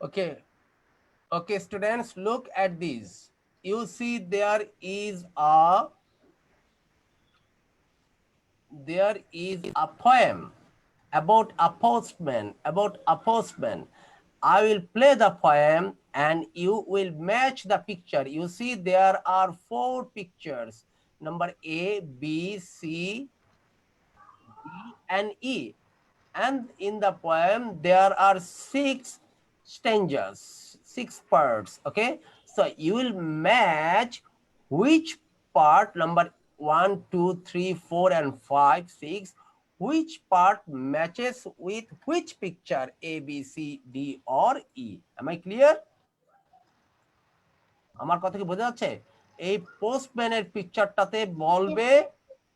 Okay. Okay, students, look at this. You see there is a poem about a postman, I will play the poem and you will match the picture. You see there are 4 pictures, number A, B, C, D and E. And in the poem there are 6 stanzas, 6 parts. Okay, so you will match which part, number 1, 2, 3, 4 and 5, 6, which part matches with which picture, A, B, C, D or E. Am I clear? আমার কথা কি বোঝা যাচ্ছে? এই পোস্টম্যানের পিকচারটাতে বলবে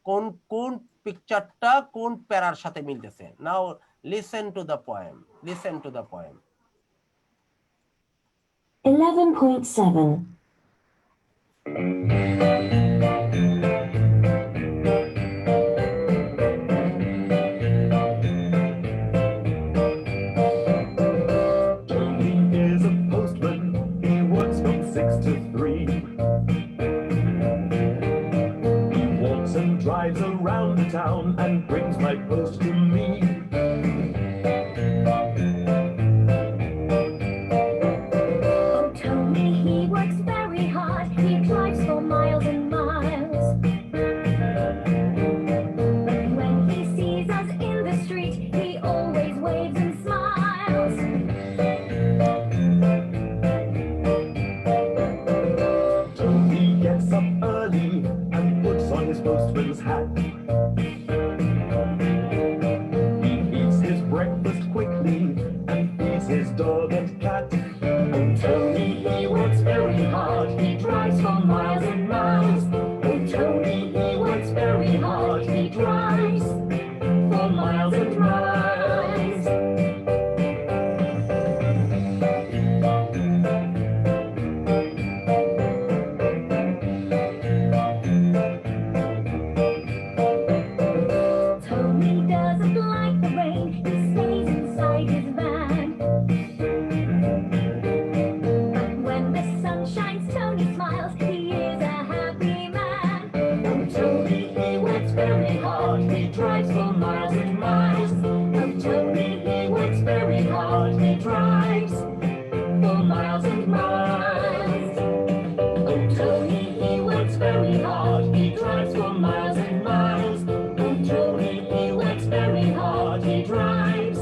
কোন কোন পিকচারটা কোন প্যারার সাথে মিলতেছে। নাও listen to the poem, listen to the poem. 11.7. Tony is a postman. He works from 6 to 3. He walks and drives around the town and brings my post to me. Oh, Tony, he works very hard. He drives for miles and miles. But when he sees us in the street, he always waves and smiles. Tony gets up early and puts on his postman's hat. He eats his breakfast quickly and feeds his dog and cat. Oh, Tony, he works very hard. He drives for miles and miles. Oh, Tony, he works very hard. He drives for miles and miles. Tony doesn't like the rain. He stays inside his van. But when the sun shines, Tony smiles. He is a happy man. Oh, Tony, he works very hard. He drives for miles and miles. Oh, Tony, he works very hard. He drives for miles and miles. Oh, Tony, he works very hard. He drives for miles and miles. Oh, Tony, he works very hard. He drives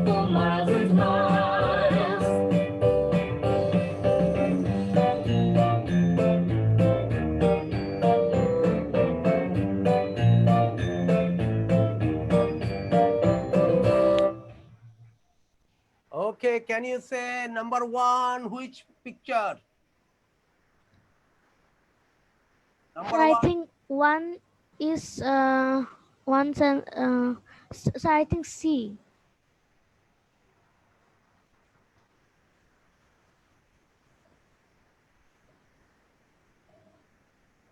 for miles and miles. Okay, can you say number 1, which picture? Number Sir, I 1. think one is one and so I think C.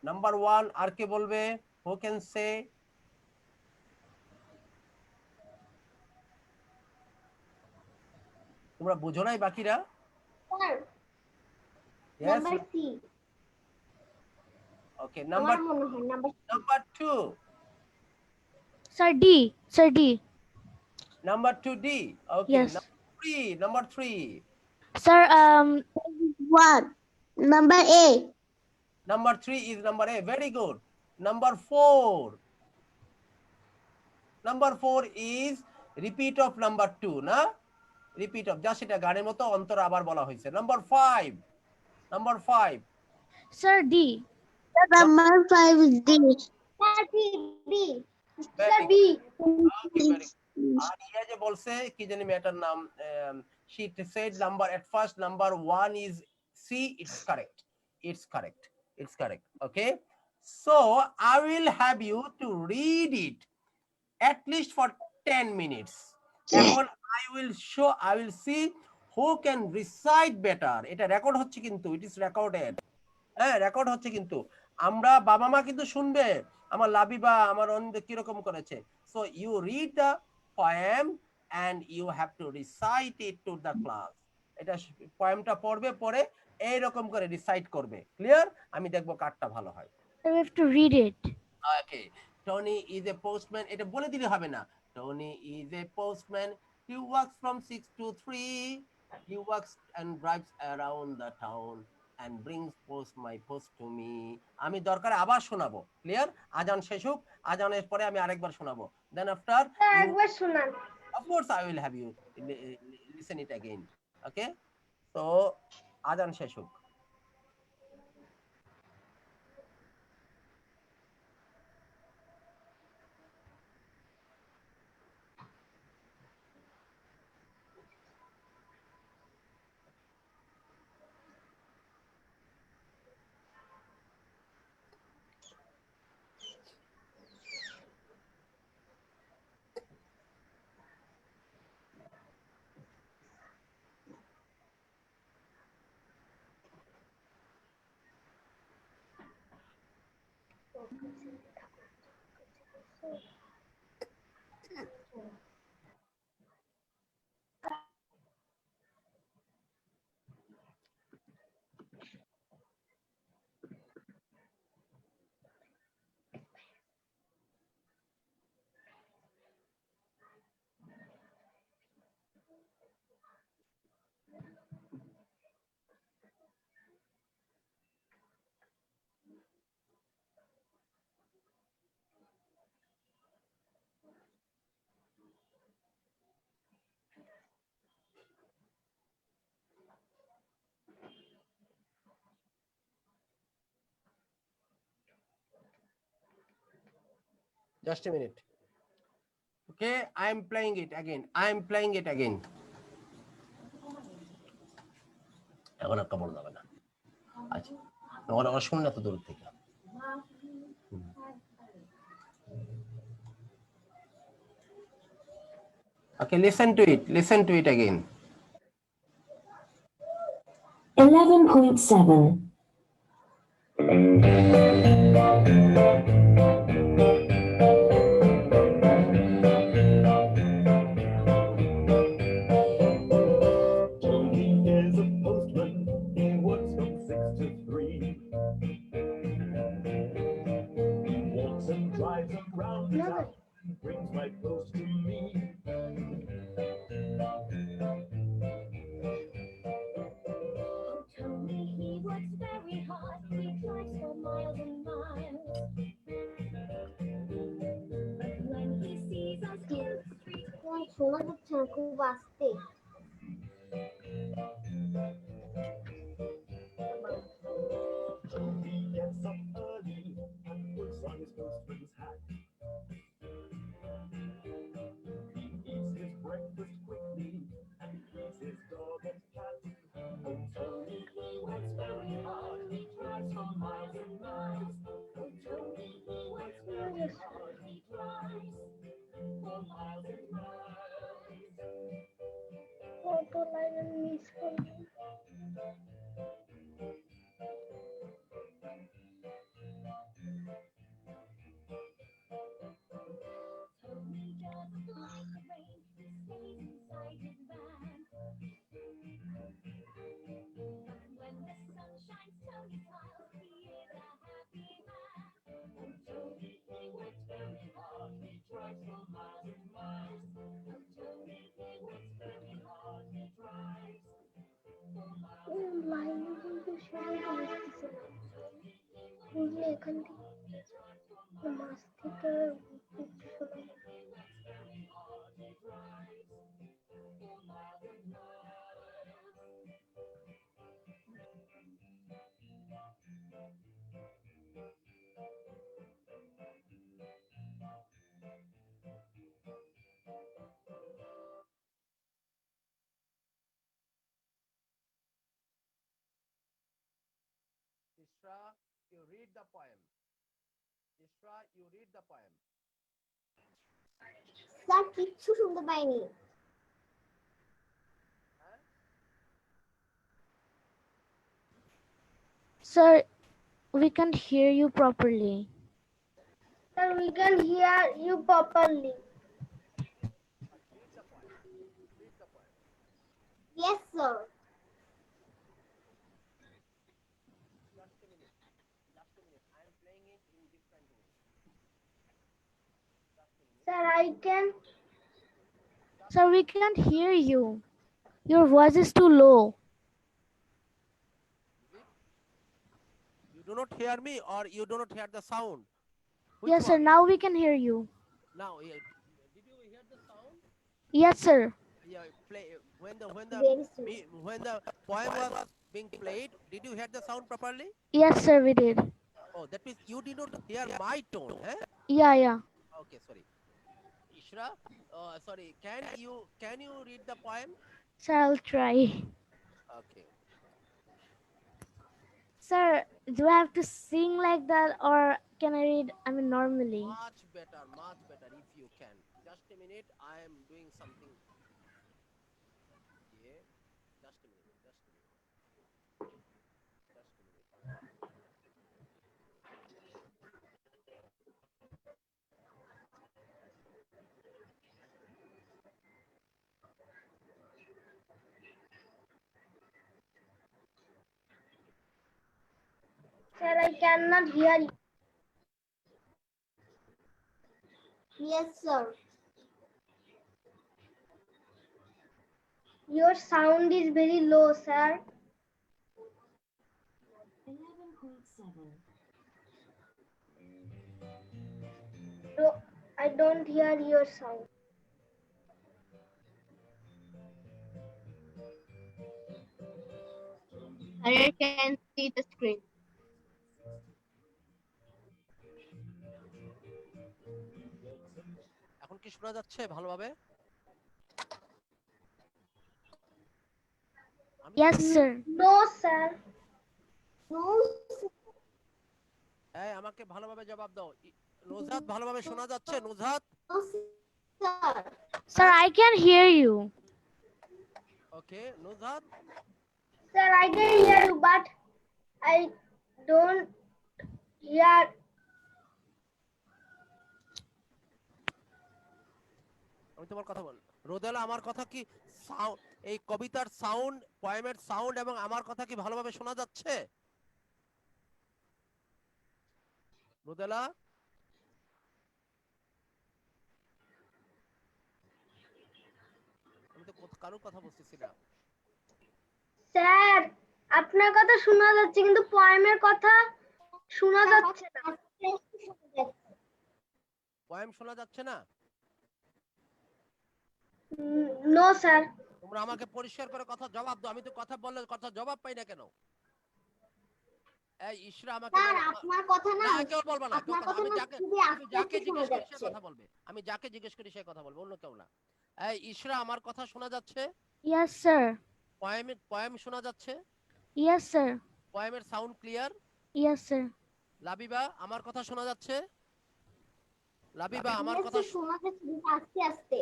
Number 1 আর কে বলবে? Who can say? তোমরা বুঝো নাই বাকিরা? Sir, Yes. number C. Okay, আমার number মনে হয় number 2. Sir, D. Sir, D. Number 2, D. Okay, Yes. number 3. Sir, What? Number A. Number 3 is number A. Very good. Number 4. Number 4 is repeat of number 2, না? Repeat of, just এটা গানের মতো অন্তর আবার বলা হয়েছে। Number 5. Number 5. Sir, D. Number 5 is D. Sir, B. Sir, B. Okay, very good. আর ইয়া যে বলছে কি জানি মেয়েটার নাম, she said number at first number 1 is C. It's correct. It's correct. It's correct. Okay. So I will have you to read it at least for 10 minutes. এখন I will see who can recite better. এটা record হচ্ছে কিন্তু, it is recorded. হ্যাঁ, record হচ্ছে কিন্তু। আমরা বাবা মা কিন্তু শুনবে আমার লাবিবা আমার অন্য কিরকম করেছে। So you read the poem and you have to recite it to the class. এটা পয়েমটা পড়বে, পড়ে এইরকম করে রিসাইট করবে। ক্লিয়ার? আমি দেখবো কারটা ভালো হয়। We have to read it. Okay, Tony is a postman, এটা বলে দিলে হবে না। Tony is a postman, he works from 6 to 3, he works and drives around the town and brings my post to me. আমি দরকারে আবার শোনাবো। Clear? আজান শেষ হোক, আজানের পরে আমি আরেকবার শোনাবো। Then after একবার শোনান। of course I will have you listen it again. Okay, so আজান শেষ হোক। Just a minute. Okay, I am playing it again. I am playing it again. এখন আর কাপড় যাবে না। আচ্ছা, ওরা শুন না তো দূর থেকে। Okay, listen to it. Listen to it again. 11.7. Tony is a postman. He works from 6 to 3. He walks and drives around the town and brings my post to me. Oh, Tony, he works very hard. He drives for miles and miles. But when he sees us in the street, শোনা যাচ্ছে না, খুব আস্তে। Tony gets up early and puts on his postman's hat. He eats his breakfast quickly and feeds his dog and cat. Oh, Tony, he works very hard. He drives for miles and miles. Oh, Tony, he works very hard. He drives for miles and miles. কত line miss করলাম। Tony doesn't like the rain. He stays inside his van. But when the sun shines, Tony smiles. He is a happy man. Oh, Tony, he works very hard. He drives for miles and miles. Oh, Tony, he works very hard. He drives for miles and line কিন্তু সবাই বুঝতেছে না, বুঝলে এখান থেকে মাছ থেকে একটু শোনা। Isra, you read the poem. Isra, you read the poem. Sir কিচ্ছু শুনতে পাইনি। Sir, we can't hear you properly. Sir we can hear you properly. Read the poem. Read the poem. Yes sir. Sir, I can. Sir, we can't hear you. Your voice is too low. You do not hear me, or you do not hear the sound? Which Yes, sir. one? Now we can hear you. Now, yeah. Did you hear the sound? Yes, sir. Yeah, play when the Very soon. when the poem was being played. Did you hear the sound properly? Yes, sir. We did. Oh, that means you did not hear my tone, eh? Yeah. Okay, sorry. Ishra, sorry. Can you read the poem? Sir, I'll try. Okay. Sir, do I have to sing like that, or can I read? I mean, normally. Much better if you can. Just a minute, I am doing something. Yeah, just a minute, just a minute, just a minute. Sir, I cannot hear you. Yes, sir. Your sound is very low, sir. 11.7. No, I don't hear your sound. I can see the screen. এখন কি শোনা যাচ্ছে ভালোভাবে? Yes, sir. No, sir. No, এই আমাকে ভালোভাবে জবাব দাও। নুজহাত ভালোভাবে শোনা যাচ্ছে? Nuzhat? sir. Sir, I can hear you. Okay, Nuzhat? Sir, I can hear you, but I don't hear. আমি তোমার কথা বল। রোদেলা, আমার কথা কি এই কবিতার সাউন্ড, পয়েমের সাউন্ড এবং আমার কথা কি ভালোভাবে শোনা যাচ্ছে? রোদেলা? আমি তো কারোর কথা বলতেছি না। স্যার, আপনার কথা শোনা যাচ্ছে কিন্তু পয়েমের কথা শোনা যাচ্ছে না। পয়েম শোনা যাচ্ছে না? No sir. তোমরা আমাকে পরিষ্কার করে কথা জবাব দাও। আমি তো কথা বললে কথা জবাব পাই না কেন? এই ইশরা আমাকে স্যার, বলো। আপনার কথা না, না, কেউ বলবে না, কেউ আপনার কথা। কথা আমি না যাকে খুবই আস্তে যাকে আস্তে শোনা জিজ্ঞেস করি সে যাচ্ছে। কথা বলবে। আমি যাকে জিজ্ঞেস করি সে কথা বলবে, অন্য কেউ না। এই ইশরা, আমার কথা শোনা যাচ্ছে? Yes, sir. পয়েম শোনা যাচ্ছে? Yes, sir. পয়েমের sound clear? Yes, sir. Labiba, আমার কথা শোনা যাচ্ছে? লাবিবা, আমার কথা শোনা যাচ্ছে কিন্তু আস্তে আস্তে।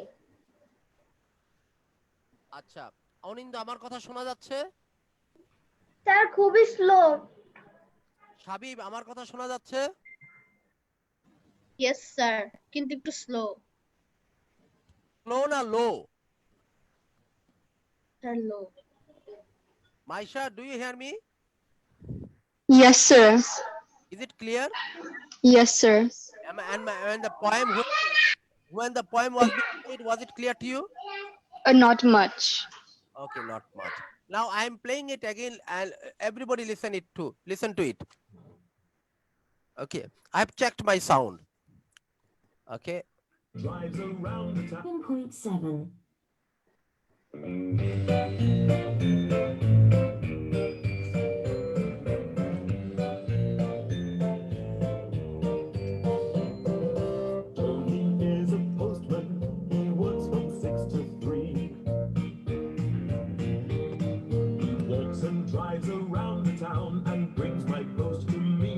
আচ্ছা। অনিন্দ, আমার কথা শোনা যাচ্ছে? স্যার, খুবই স্লো। সাবিব, আমার কথা শোনা যাচ্ছে? ইয়েস স্যার, কিন্তু একটু স্লো। স্লো না low? Sir, low. Maisha, do you hear me? Yes, sir. Is it clear? Yes, sir. And the poem, when the poem was being played, was it clear to you? Not much. Okay, not much. Now I am playing it again, and everybody listen to it. Okay, I have checked my sound. Okay. Drives around the town. 7.7. Tony is a postman. He works from 6 to 3. He walks and drives around the town and brings my post to me.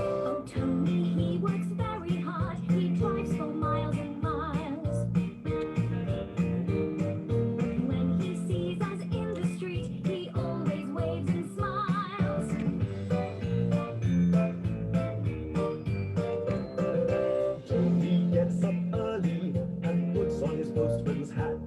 Oh, Tony, he works very hard. He drives for miles and miles. When he sees us in the street, he always waves and smiles. Tony gets up early and puts on his postman's hat.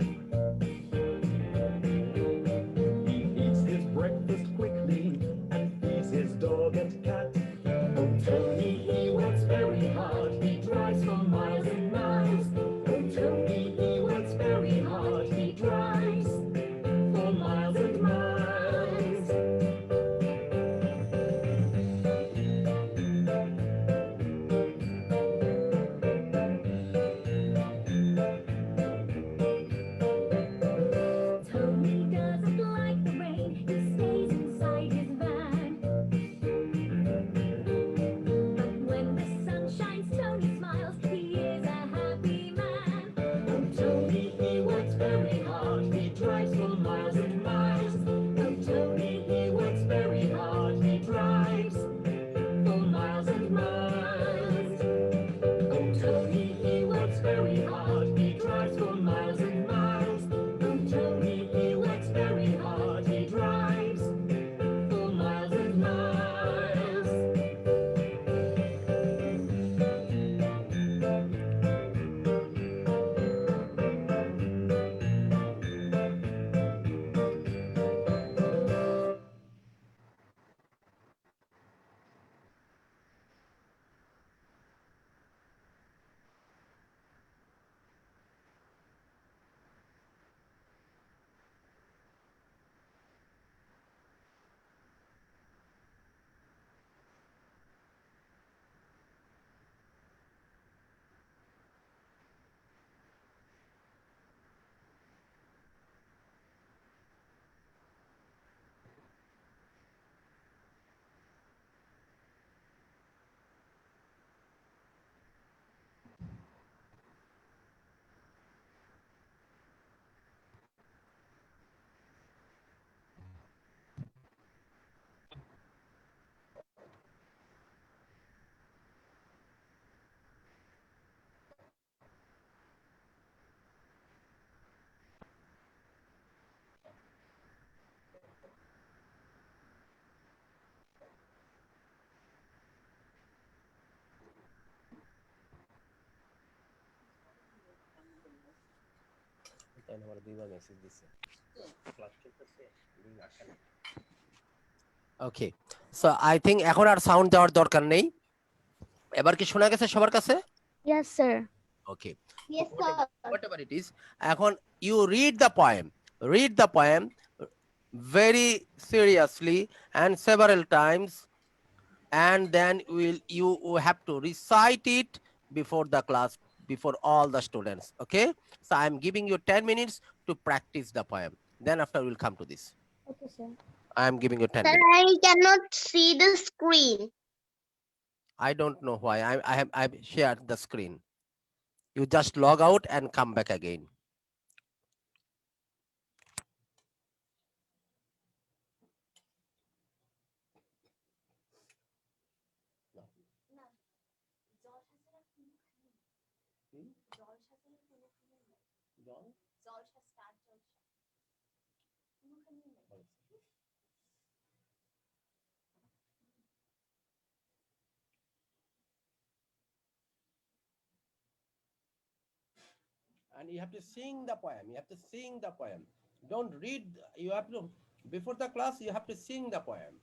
very hard. He drives for miles and miles. Oh, Tony, he works very hard. He drives for miles and miles. Okay, so I think এখন আর sound দেওয়ার দরকার নেই। এবার কি শোনা গেছে সবার কাছে? Yes, sir. Okay, Yes, sir. whatever it is, এখন you read the poem very seriously and several times, and then you will have to recite it before the class, before all the students. Okay, so I'm giving you 10 minutes to practice the poem, then after we'll come to this. Okay, sir. I'm giving you 10 Sir, minutes. I cannot see the screen. I don't know why. I've shared the screen. You just log out and come back again. And you have to sing the poem. You have to sing the poem. Don't read. You have to, before the class, you have to sing the poem.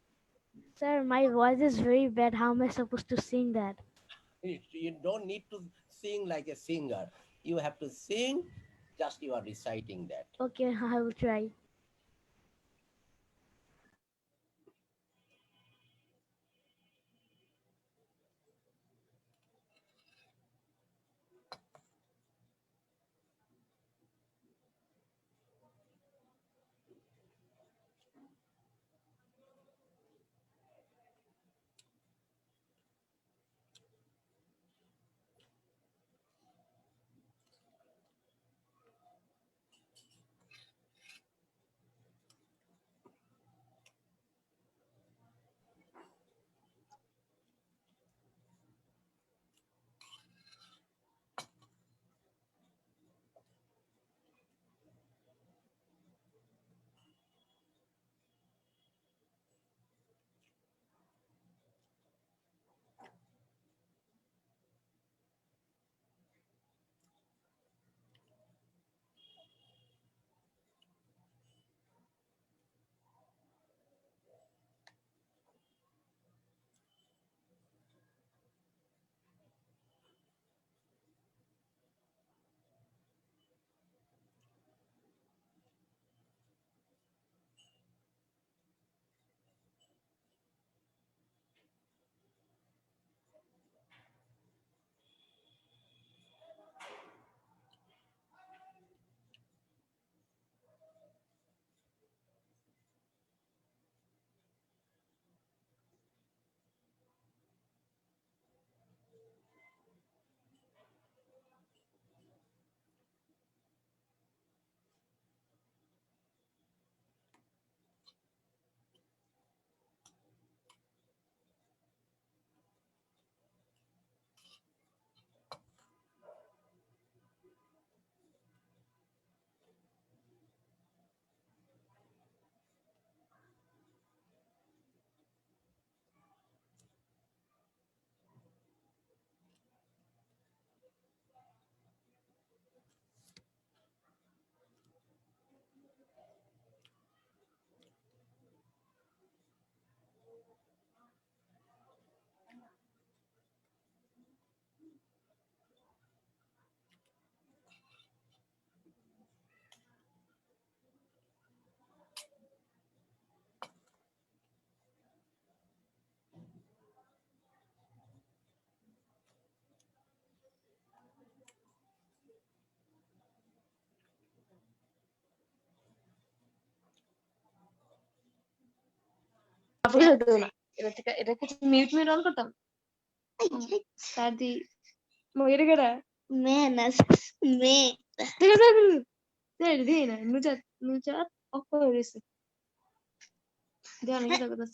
Sir, my voice is very bad. How am I supposed to sing that? You don't need to sing like a singer. You have to sing, just you are reciting that. Okay, I will try. అప్పుడు చదువునా এটা কিছু mute mute on করতাম সাদি ময়ূর গড়া menos me দেখো দেখো দেখো দেখো না নুজাত অফ করে দিছে দেখো না দেখো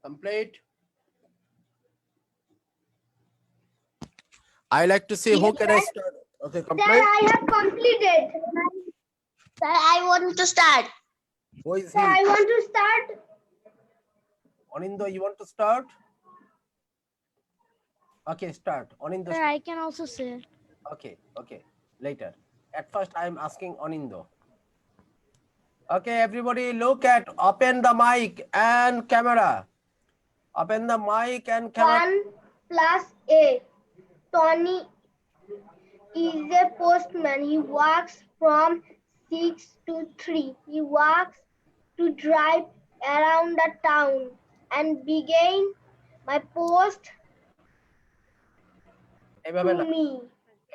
Complete. I like to see who can I start. Okay, Sir, complete. I have completed. Sir, I want to start. Who is Sir, he? I want to start. Onindo, you want to start? Okay, start. Onindo. Sir, I can also say. Okay, okay. Later. At first, I am asking Onindo. Okay, everybody, look at. Open the mic and camera. Open the mic and camera. 1 plus A. Tony is a postman. He works from 6 to 3. He works to drive around the town and begin my post এভাবে to না, me.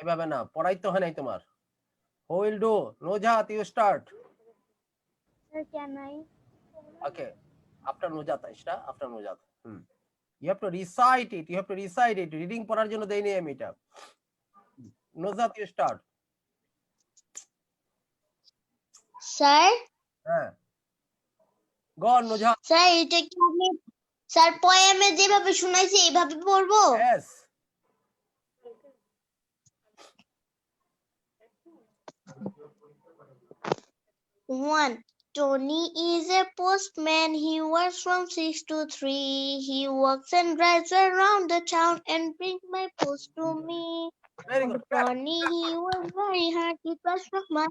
এভাবে না। পড়াই তো হয় নাই তোমার। Who will do? Nujat, you start. Sir, can I? Okay. After Nujat, Ishra. After Nujat. You have to recite it. You have to recite it. Reading পড়ার জন্য দেইনি আমি এটা। Nujat, you start. স্যার হ্যাঁ। Go on, Nujat. স্যার এটা কি আমি sir পোয়েমে যেভাবে শুনাইছি এইভাবে পড়বো? Yes. One. Tony is a postman. He works from 6 to 3. He walks and drives around the town and brings my post to me. Very good. Clap. Tony, he was very hard. He was from my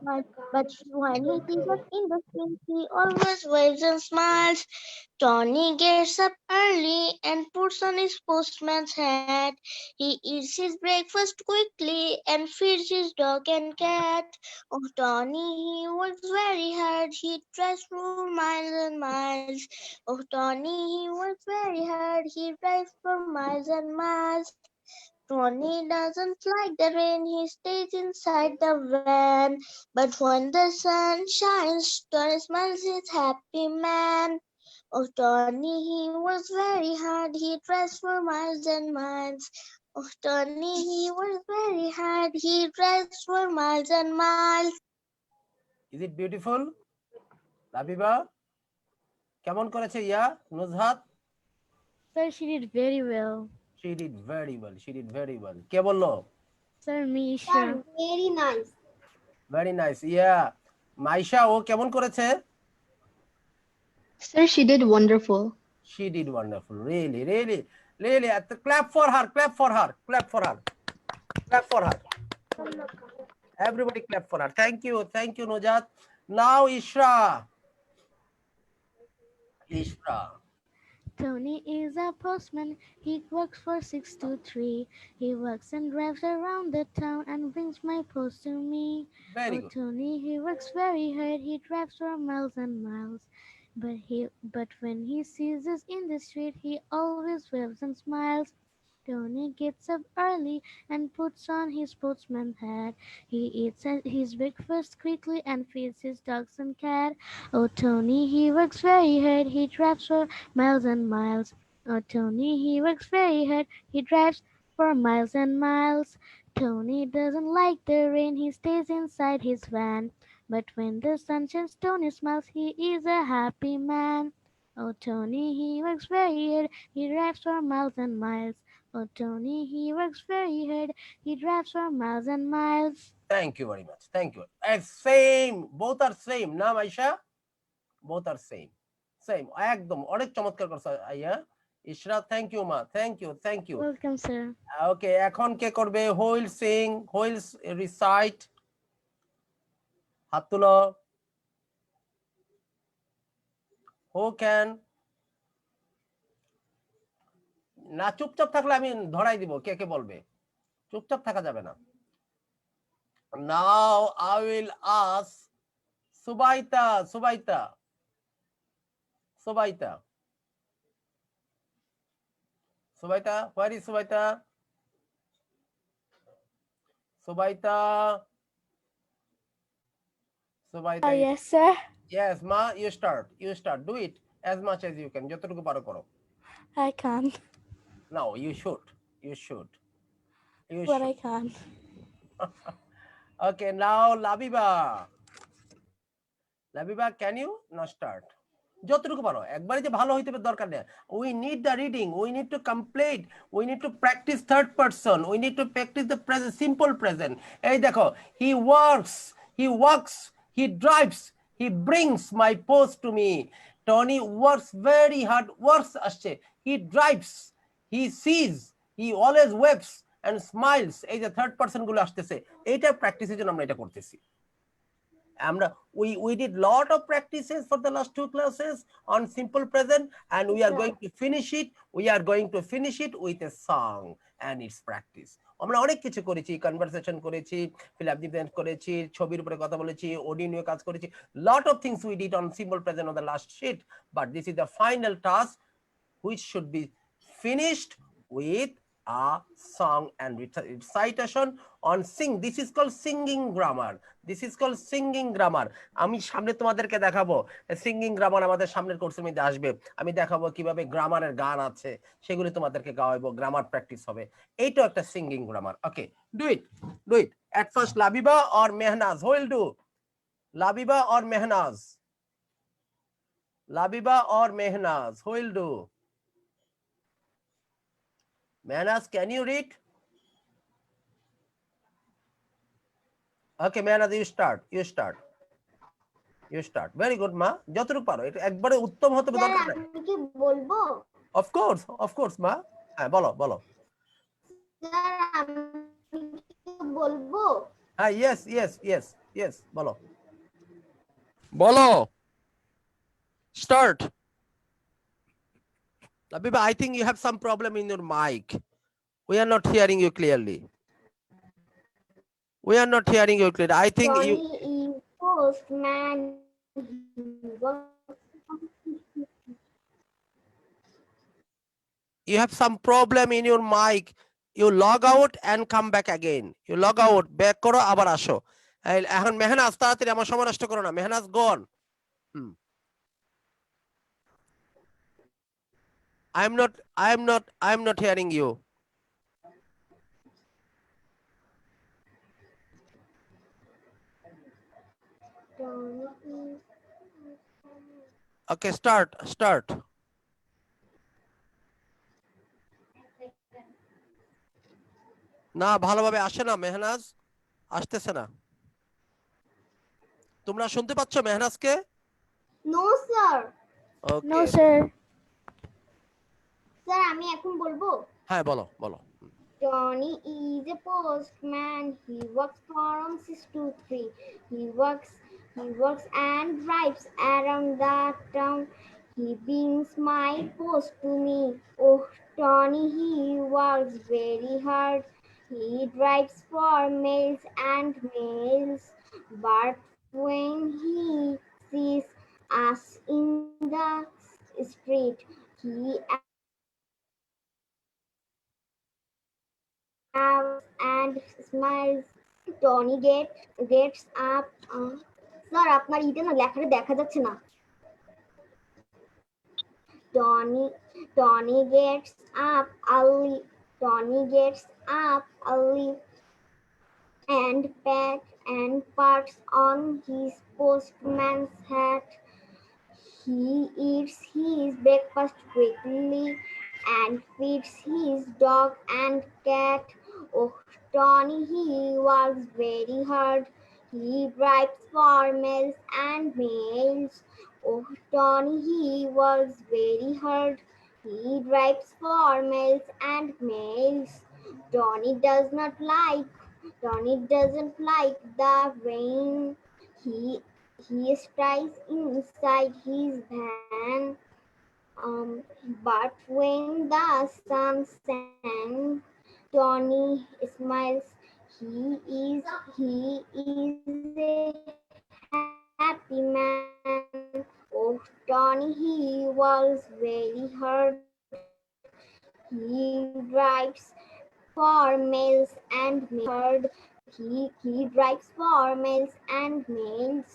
heart. But when he sees us in the street, he always waves and smiles. Tony gets up early and puts on his postman's hat. He eats his breakfast quickly and feeds his dog and cat. Oh, Tony, he works very hard. He drives for miles and miles. Oh, Tony, he works very hard. He drives for miles and miles. Tony doesn't like the rain. He stays inside the van. But when the sun shines, Tony smiles his happy man. Oh, Tony, he works very hard. He drives for miles and miles. Oh, Tony, he works very hard. He drives for miles and miles. Is it beautiful? Labiba? কেমন করেছে ইয়া? Nuzhat? Sir, she did very well. She did very well. She did very well. কে বললো? Sir, Sir, Misha. very nice. Very nice. Yeah. Maisha ও কেমন করেছে? Sir, she did wonderful. She did wonderful. Really, really, really. Clap for her. Clap for her. Clap for her. Clap for her. Everybody clap for her. Thank you. Thank you, Nujat. Now, Ishra. Ishra. Tony is a postman. He works for 6 to 3. He works and drives around the town and brings my post to me. Very Oh, good. Tony, he works very hard. He drives for miles and miles. But when he sees us in the street, he always waves and smiles. Tony gets up early and puts on his postman's hat. He eats his breakfast quickly and feeds his dogs and cat. Oh, Tony, he works very hard. He drives for miles and miles. Oh, Tony, he works very hard. He drives for miles and miles. Tony doesn't like the rain. He stays inside his van. But when the sun shines, Tony smiles. He is a happy man. Oh, Tony, he works very hard. He drives for miles and miles. Oh, Tony, he works very hard. He drives for miles and miles. Thank you very much. Thank you. Same. Both are same. না Maisha? Both are same. Same. একদম অনেক চমৎকার করছে আইয়া। ইশরা, thank you মা। Thank you. Thank you. Welcome, sir. Okay, এখন কে করবে? Who will sing? Who will recite? হাত তুলো। Who can? না চুপচাপ থাকলে আমি ধরাই দিব কে কে বলবে। চুপচাপ থাকা যাবে না। Now I will ask Subaita. Subaita. Subaita. Subaita. Where is Subaita? Subaita. Subaita. Yes, sir. Yes, ma, you start. You start. Do it as much as you can. যতটুকু পারো করো। I can, No, you should. You should. You but should. I can. Okay, now Labiba. Labiba, can you now start? যতটুকু পারো, একবারে যে ভালো হইতে হবে দরকার নেই। We need the reading, we need to complete, we need to practice third person, we need to practice the present, simple present. এই দেখো, he works, he drives, he brings my post to me. Tony works very hard, works আসছে, he drives, he sees, he always waves and smiles. এই যে third person গুলো আসতেছে, এইটা প্র্যাকটিসের জন্য আমরা এটা করতেছি। আমরা we did lot of practices for the last 2 classes on simple present, and we are going to finish it with a song and its practice. আমরা অনেক কিছু করেছি, কনভারসেশন করেছি, ফিল-আপ ডিফেন্স করেছি, ছবির উপরে কথা বলেছি, অডিও নিয়ে কাজ করেছি, lot of things we did on simple present on the last sheet, but this is the final task which should be finished with a song and recitation on sing. This is called singing grammar. This is called singing grammar. আমি সামনে তোমাদেরকে দেখাবো singing grammar, আমাদের সামনের কোর্সের মধ্যে আসবে। আমি দেখাবো কিভাবে গ্রামারের গান আছে সেগুলি তোমাদেরকে গাওয়াবো, গ্রামার প্র্যাকটিস হবে। এইটাও একটা singing grammar. Okay, do it at first. Labiba or Mehnaz, who will do? Labiba or Mehnaz? Labiba or Mehnaz, who will do? Mehnaz, can you read? Okay, Mehnaz, you start. Very good, ma. যতটুকু পারো, এটা একবারে উত্তম হতে হবে দরকার নাই। আমি কি বলবো? Of course, ma. হ্যাঁ, বলো। স্যার আমি কি বলবো? হ্যাঁ, yes, বলো। Start. Labiba, I think you have some problem in your mic. We are not hearing you clearly. I think you Johnny is postman. you have some problem in your mic. You log out and come back again. You log out, back করো, আবার আসো। এখন মেহনাজ, তাড়াতাড়ি, আমার সময় নষ্ট করো না। মেহনাজ, গন। I'm not hearing you. Okay, start. না, ভালোভাবে আসে না মেহনাজ, আসতেছে না। তোমরা শুনতে পাচ্ছ মেহনাজকে? No sir. Okay, No, sir. Sir আমি এখন বলবো। হ্যাঁ, বলো। Johnny is a postman. He works from 6 to 3. He works and drives around the town. He brings my post to me. Oh, Tony, he works very hard. He drives for mails and mails. But when he sees us in the street, he and smiles. Tony gets up. Sir আপনার ইটা না লেখাটা দেখা যাচ্ছে না। Tony gets up early. And puts on his postman's hat. He eats his breakfast quickly and feeds his dog and cat. Oh, Tony, he works very hard. He drives for mails and mails. Oh, Tony, he works very hard. He drives for mails and mails. Tony doesn't like the rain. He stays inside his van. But when the sun sets, Tony smiles. He is a happy man. Oh, Tony, he works very hard. He drives for mails and mails. He drives for mails and mails.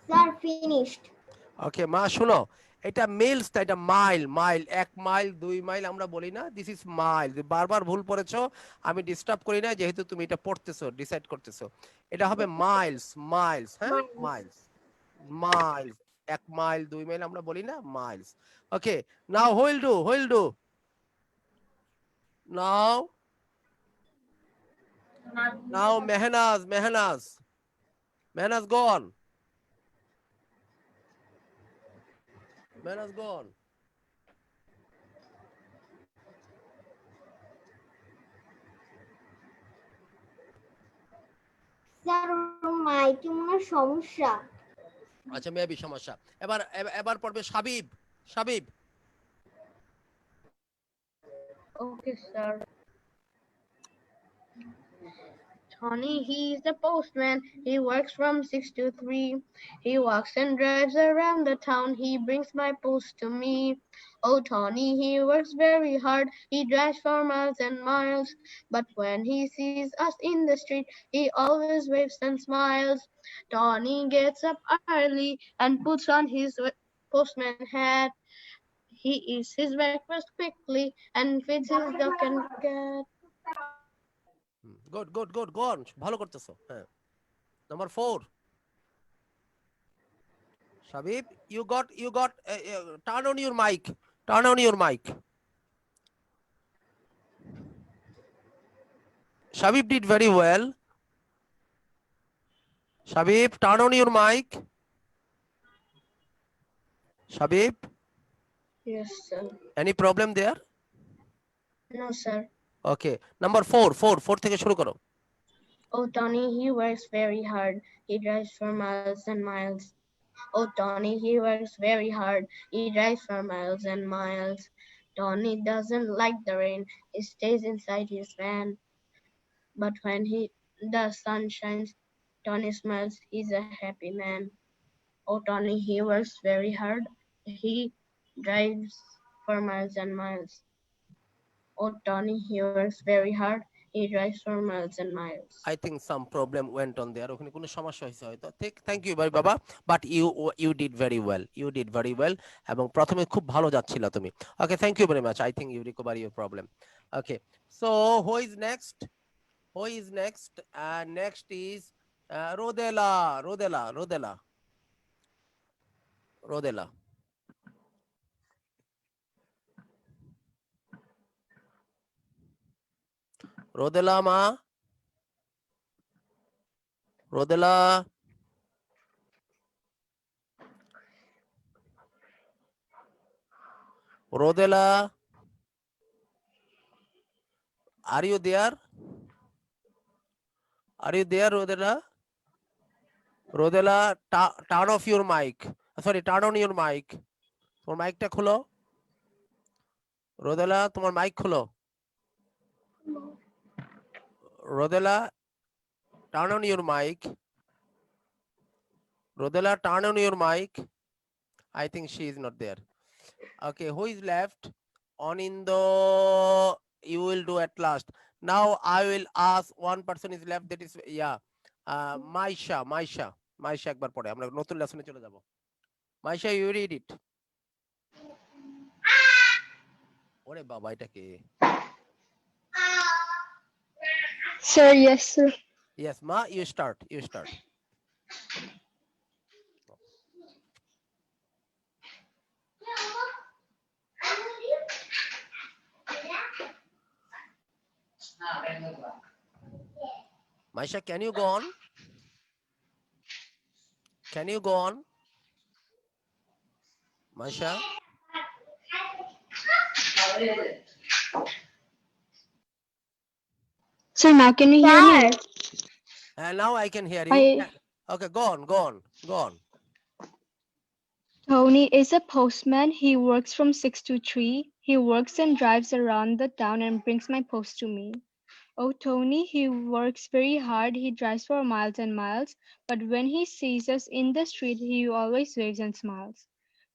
Sir, finished. ওকে মা, শুনো, এটা mills তা এটা mile mile 1 mile 2 mile আমরা বলি না this is mile বারবার ভুল পড়েছো আমি ডিস্টার্ব করি না যেহেতু তুমি এটা পড়তেছো ডিসাইড করতেছো এটা হবে মাইলস মাইলস হ্যাঁ মাইলস মাইলস 1 মাইল 2 মাইল আমরা বলি না Miles okay now wheel do now Mehnaz go on Mehnaz go on sir মাইকে মনে সমস্যা আচ্ছা মেবি সমস্যা এবার পড়বে Shabib Okay, sir. Tony, he's the postman. He works from 6 to 3. He walks and drives around the town. He brings my post to me. Oh, Tony, he works very hard. He drives for miles and miles. But when he sees us in the street, he always waves and smiles. Tony gets up early and puts on his postman hat. He eats his breakfast quickly and feeds his dog and cat. Good go on ভালো করতেছো হ্যাঁ number 4 Shabib you got turn on your mic Shabib did very well. Shabib, turn on your mic. Shabib, Yes, sir. any problem there? No, sir. Okay. Number 4 থেকে শুরু করো। Oh, Tony, he works very hard. He drives for miles and miles. Oh, Tony, he works very hard. He drives for miles and miles. Tony doesn't like the rain. He stays inside his van. But when the sun shines, Tony smiles. He's a happy man. Oh, Tony, he works very hard. He drives for miles and miles. Oh, Tony, he works very hard. He drives for miles and miles. I think some problem went on there. ওখানে কোনো সমস্যা হয়েছে হয়তো। Thank you very বাবা, but you did very well. You did very well এবং প্রথমে খুব ভালো যাচ্ছিল তুমি। Okay, thank you very much. I think you recover your problem. Okay. So who is next? Next is Rodela. Rodela ma. Rodela. Are you there? Rodela? Rodela, turn off your mic. Sorry, turn on your mic. তোমার মাইকটা খোলো। রোদেলা, তোমার mic খোলো। Rodela, turn on your mic. Rodela, turn on your mic. I think she is not there. Okay, who is left? Onindo, you will do at last. Now I will ask one person is left, that is Maisha একবার পড়ে আমরা নতুন লেসনে চলে যাব। Maisha, you read it. ওরে বাবা এটা কে? Sir, yes, sir. Yes, Ma, you start. Maisha, can you go on? Maisha? Sir, now can you hear me? And now I can hear you. Okay, go on. Tony is a postman. He works from 6 to 3. He works and drives around the town and brings my post to me. Oh, Tony, he works very hard. He drives for miles and miles. But when he sees us in the street, he always waves and smiles.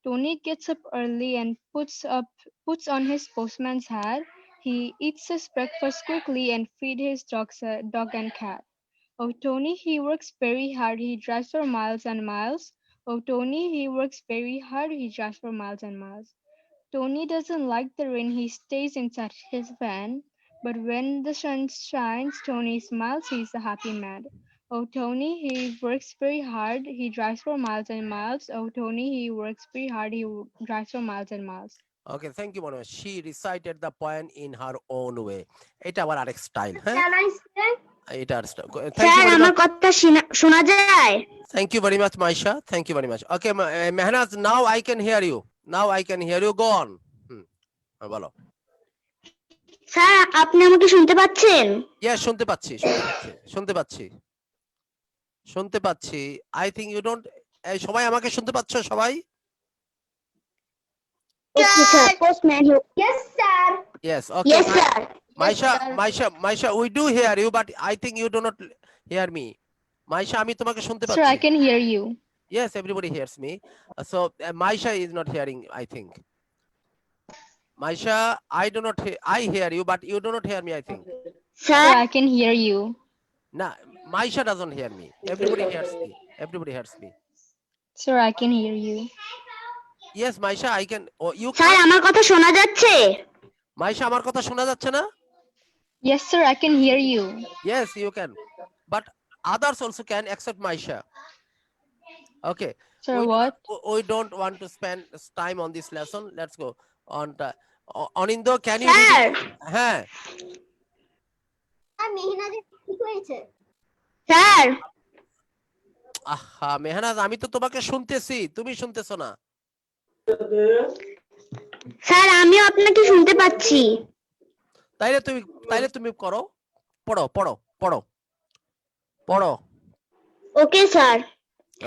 Tony gets up early and puts on his postman's hat. He eats his breakfast quickly and feeds his dog and cat. Oh, Tony, he works very hard. He drives for miles and miles. Oh, Tony, he works very hard. He drives for miles and miles. Tony doesn't like the rain. He stays inside his van. But when the sun shines, Tony smiles. He's a happy man. Oh, Tony, he works very hard. He drives for miles and miles. Oh, Tony, he works very hard. He drives for miles and miles. Okay, thank you, Manu. She recited the poem in her own way. এটা আবার আরেক style, হ্যাঁ? Can I say? এটার style. Thank you sir very আমার much. কথা শোনা যায়? Thank you very much, Maisha. Thank you very much. Okay, Mehnaz, now I can hear you. Now I can hear you. Go on. বলো। Sir আপনি আমাকে শুনতে পাচ্ছেন? Yes, শুনতে পাচ্ছি, শুনতে পাচ্ছি, শুনতে পাচ্ছি, শুনতে পাচ্ছি। I think you don't. সবাই আমাকে শুনতে পাচ্ছ সবাই? Okay, sir. Postman. Yes, sir. Yes. Okay. Yes, sir. Maisha, we do hear you, but I think you do not hear me. Maisha, আমি তোমাকে শুনতে Sir, I পাচ্ছি। can hear you. Yes, everybody hears me. So Maisha is not hearing, I think. Maisha, I hear you, but you do not hear me, I think. Sir, Sir, I can hear you. No, Maisha doesn't hear me. Everybody hears me. Everybody hears me. Sir, I can hear you. Yes, Maisha, I can. Oh, you sir can. আমার কথা শোনা যাচ্ছে? Maisha, আমার কথা শোনা যাচ্ছে না? Yes, sir, I can hear you. Yes, you can. But others also can except Maisha. Okay. Sir, we what? we don't want to spend time on this lesson. Let's go on. Anindo, can you read sir it? হ্যাঁ। Sir আহা মেহনাজ, আমি তো তোমাকে শুনতেছি, তুমি শুনতেছো না। Sir আমিও আপনাকে শুনতে পাচ্ছি। তাইলে তুমি করো, পড়ো পড়ো পড়ো পড়ো। Okay sir.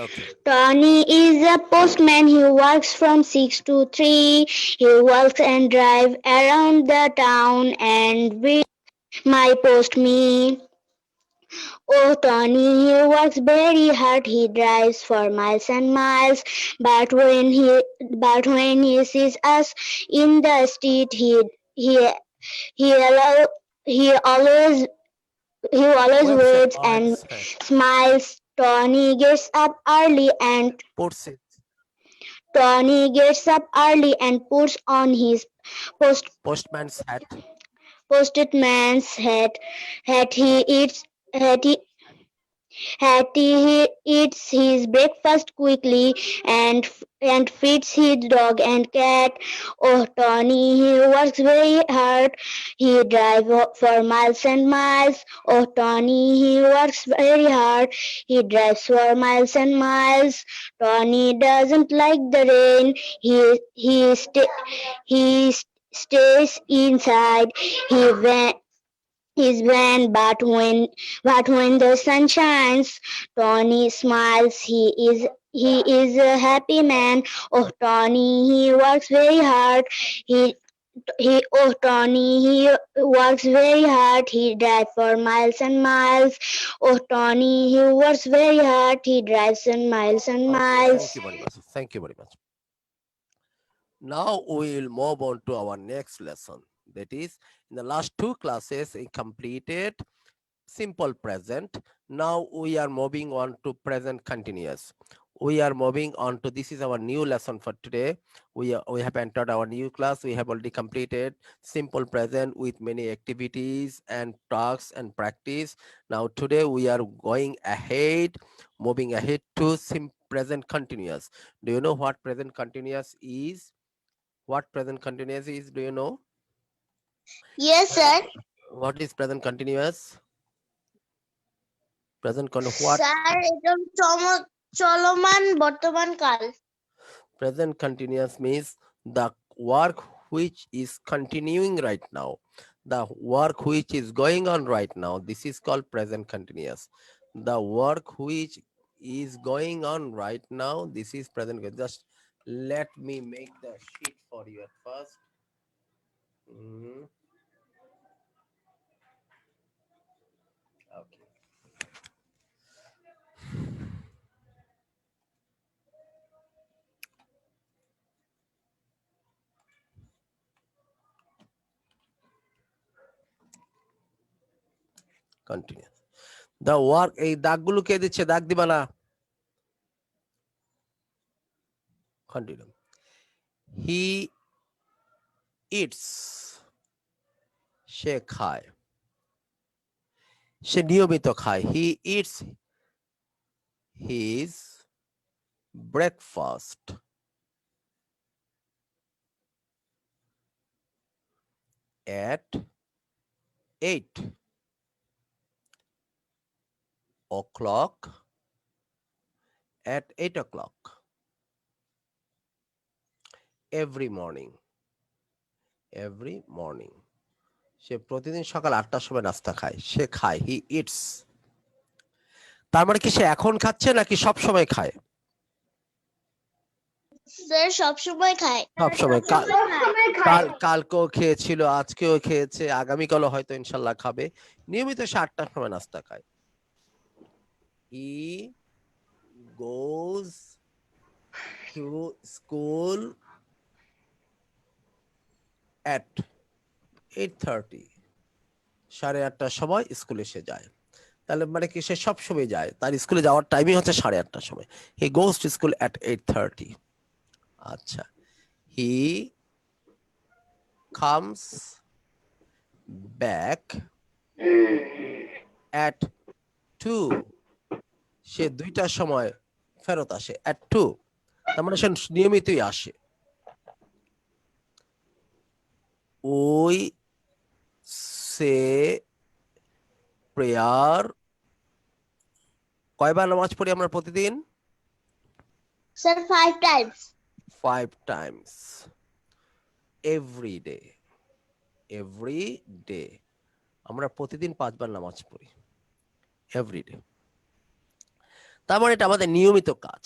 Okay. Tony is a postman. He works from 6 to 3. He walks and drives around the town and with my post me. Oh, Tony, he works very hard. He drives for miles and miles. But when he sees us in the street, he always waves and smiles. Tony gets up early and puts on his postman's hat. postman's hat. He eats his breakfast quickly and feeds his dog and cat. Oh, Tony, he works very hard. He drives for miles and miles. Oh, Tony, he works very hard. He drives for miles and miles. Tony doesn't like the rain. He stays inside his van, but when the sun shines, Tony smiles. He is a happy man. Oh, Tony, he works very hard. Tony, he works very hard. He drives for miles and miles. Oh, Tony, he works very hard. He drives on miles and miles. Thank you very much. Thank you very much. Now we will move on to our next lesson. That is, in the last two classes, we completed simple present. Now we are moving on to present continuous. We are moving on to, this is our new lesson for today. We have entered our new class. We have already completed simple present with many activities and tasks and practice. Now today we are moving ahead to present continuous. Do you know what present continuous is? What present continuous is, do you know? Yes, sir. What is present continuous? Present what? Sir এটা চলমান বর্তমান কাল। Present continuous means the work which is continuing right now, the work which is going on right now. This is called present continuous. The work which is going on right now, this is present. Just let me make the sheet for you at first. Okay. Continuous. The work, এই দাগগুলো কে দিচ্ছে? দাগ দিবা না। Continue. He eats, সে খায়, সে নিয়মিত খায়। He eats his breakfast at 8 o'clock, at 8 o'clock every morning, every morning. সে প্রতিদিন সকাল 8টার সময় নাস্তা খায়, সে খায়, হি ইটস। তার মানে কি সে এখন খাচ্ছে নাকি সব সময় খায়? স্যার সবসময় খায়। সব সময়। সবসময় খায়। কালকেও খেয়েছিল, আজকেও খেয়েছে, আগামীকালও হয়তো ইনশাল্লাহ খাবে। নিয়মিত সে 8টার সময় নাস্তা খায়। হি গোজ টু স্কুল at 8:30, 8:30টার সময় স্কুলে সে যায়। তাহলে মানে কি সে সব সময় যায়, তার স্কুলে যাওয়ার টাইমই হচ্ছে 8:30টার সময়। হি গোজ টু স্কুল at 8:30। আচ্ছা, হি কামস ব্যাক at 2, সে 2টার সময় ফেরত আসে, at 2, তার মানে সে নিয়মিতই আসে। ওই সে প্রেয়ার, কয়বার নামাজ পড়ি আমরা প্রতিদিন? Sir 5 Times. 5 times every day, every day আমরা প্রতিদিন 5 বার নামাজ পড়ি, every day। তার মানে এটা আমাদের নিয়মিত কাজ।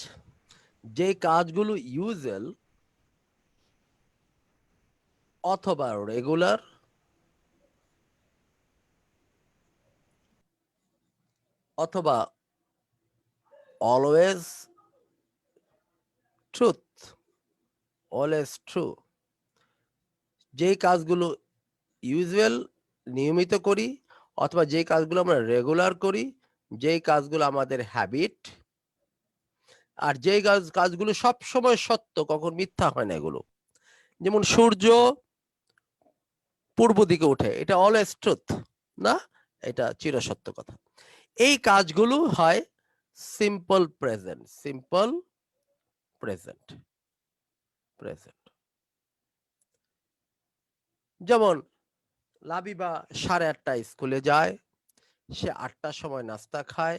যে কাজগুলো ইউজুয়াল অথবা রেগুলার অথবা অলওয়েজ ট্রুথ, অলওয়েজ ট্রু, যেই কাজগুলো ইউজুয়াল নিয়মিত করি, অথবা যে কাজগুলো আমরা রেগুলার করি, যেই কাজগুলো আমাদের হ্যাবিট, আর যেই কাজগুলো সব সময় সত্য, কখন মিথ্যা হয় না এগুলো। যেমন সূর্য পূর্ব দিকে ওঠে, এটা অলওয়েজ ট্রুথ না, এটা চিরসত্য কথা। এই কাজগুলো হয় simple present, simple present, present. যেমন লাবিবা 8:30টায় স্কুলে যায়, সে 8টার সময় নাস্তা খায়,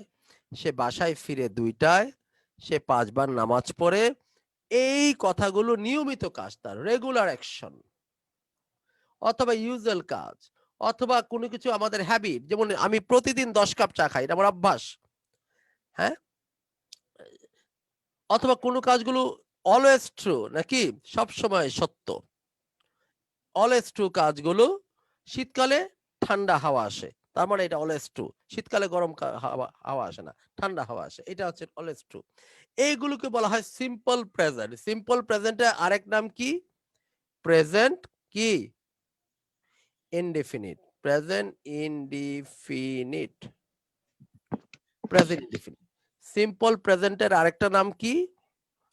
সে বাসায় ফিরে 2টায়, সে 5 বার নামাজ পড়ে। এই কথাগুলো নিয়মিত কাজ, তার রেগুলার অ্যাকশন অথবা ইউজুয়াল কাজ, অথবা কোনো কিছু আমাদের হ্যাবিট। যেমন আমি প্রতিদিন 10 কাপ চা খাই, এটা আমার অভ্যাস, হ্যাঁ। অথবা কোনো কাজগুলো অলওয়েজ ট্রু, নাকি সব সময় সত্য। অলওয়েজ ট্রু কাজগুলো, শীতকালে ঠান্ডা হাওয়া আসে, তার মানে এটা অলওয়েজ ট্রু। শীতকালে গরম হাওয়া আসে না, ঠান্ডা হাওয়া আসে, এটা হচ্ছে অলওয়েজ ট্রু। এইগুলোকে বলা হয় সিম্পল প্রেজেন্ট। সিম্পল প্রেজেন্টের আরেক নাম কি? প্রেজেন্ট কি? Indefinite. Present indefinite, present indefinite. Simple প্রেজেন্টের আরেকটা নাম কি?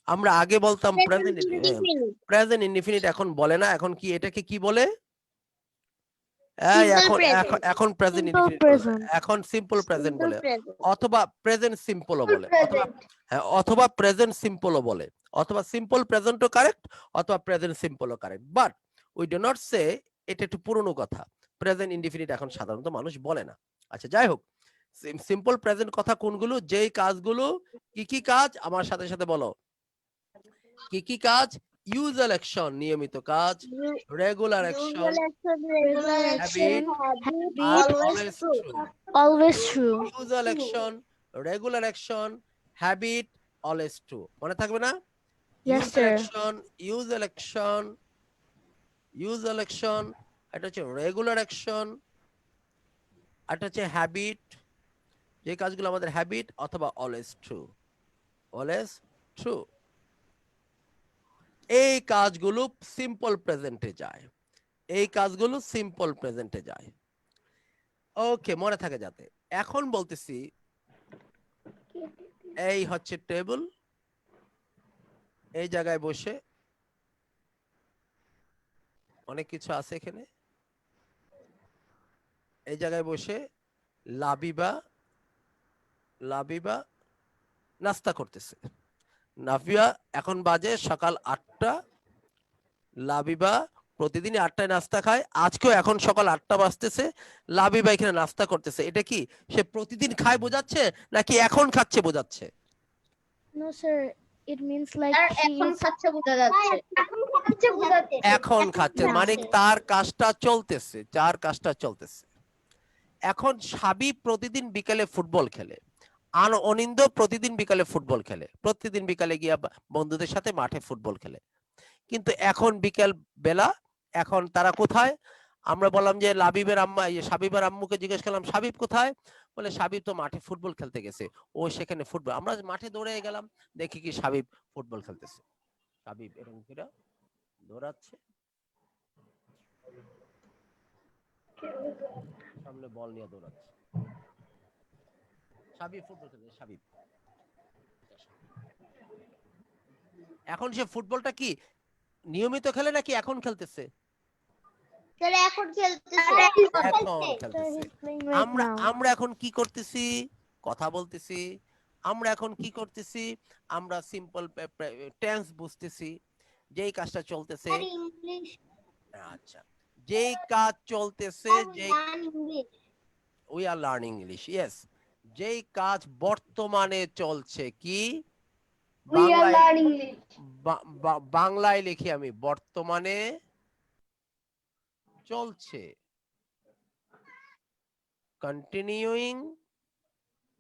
আমরা আগে বলতাম প্রেজেন্ট ইনডিফিনিট, এখন বলে না। এখন কি, এটাকে কি বলে? এখন প্রেজেন্ট ইনডিফিনিট বলে না, এখন সিম্পল প্রেজেন্ট বলে, অথবা প্রেজেন্ট সিম্পলও বলে, অথবা অথবা প্রেজেন্ট সিম্পলও বলে, অথবা সিম্পল প্রেজেন্টও কারেক্ট, অথবা প্রেজেন্ট সিম্পলও correct. But we do not say, এটা একটু পুরনো কথা, প্রেজেন্ট ইনডিফিনিট এখন সাধারণত মানুষ বলে না। আচ্ছা, যাই হোক, সিম্পল প্রেজেন্ট কথা কোনগুলো? যেই কাজগুলো, কি কি কাজ আমার সাথে সাথে বলো, কি কি কাজ? ইউজুয়াল অ্যাকশন, নিয়মিত কাজ, রেগুলার অ্যাকশন, habit, আর always true। Always true. Usual action, regular action, habit, always true. মনে থাকবে না? Yes, usual sir. Action, usual action, usual action, এটা হচ্ছে রেগুলার অ্যাকশন, এটা হচ্ছে হ্যাবিট, যে কাজগুলো আমাদের হ্যাবিট, অথবা অলওয়েজ ট্রু, অলওয়েজ ট্রু। এই কাজগুলো সিম্পল প্রেজেন্টে যায়, এই কাজগুলো সিম্পল প্রেজেন্টে যায়। ওকে, মনে থাকে যাতে। এখন বলতেছি, এই হচ্ছে টেবিল, এই জায়গায় বসে অনেক কিছু আছে এখানে। এই জায়গায় বসে লাবিবা নাস্তা করতেছে। নাফিয়া এখন বাজে সকাল 8টা। লাবিবা প্রতিদিনই 8টায় নাস্তা খায়, আজকেও এখন সকাল 8টা বাজতেছে, লাবিবা এখানে নাস্তা করতেছে। এটা কি সে প্রতিদিন খায় বোঝাচ্ছে নাকি এখন খাচ্ছে বোঝাচ্ছে? No, sir. It means like R she এখন is. খাচ্ছে বোঝা যাচ্ছে। এখন খাচ্ছে মানে তার কাজটা চলতেছে, যার কাজটা চলতেছে। এখন সাবিব প্রতিদিন বিকালে ফুটবল খেলে, অনিন্দ প্রতিদিন বিকালে ফুটবল খেলে, প্রতিদিন বিকালে গিয়া বন্ধুদের সাথে মাঠে ফুটবল খেলে। কিন্তু এখন বিকেল বেলা, এখন তারা কোথায়? আমরা বললাম যে লাবিবের আম্মা, সাবিবের আম্মুকে জিজ্ঞেস করলাম সাবিব কোথায়? বলে সাবিব তো মাঠে ফুটবল খেলতে গেছে, ও সেখানে ফুটবল। আমরা মাঠে দৌড়ে গেলাম, দেখি কি সাবিব ফুটবল খেলতেছে। সাবিব এরকম করে দৌড়াচ্ছে, সামনে বল নিয়ে দৌড়াচ্ছে। সাবিব ফুটবল খেলছে, সাবিব। এখন সে ফুটবলটা কি নিয়মিত খেলে নাকি এখন খেলতেছে? এখন খেলতেছে। এখন Sir, খেলতেছে। he's playing right আমরা now. আমরা এখন কি করতেছি? কথা বলতেছি। আমরা এখন কি করতেছি? আমরা সিম্পল টেন্স বুঝতেছি, যেই কাজটা চলতেছে। ইংলিশ আচ্ছা, যেই কাজ চলতেছে, যেই English we are learning English, yes. যেই কাজ বর্তমানে চলছে, কি We are বাংলায় learning English. বাংলায় লিখি আমি, বর্তমানে চলছে।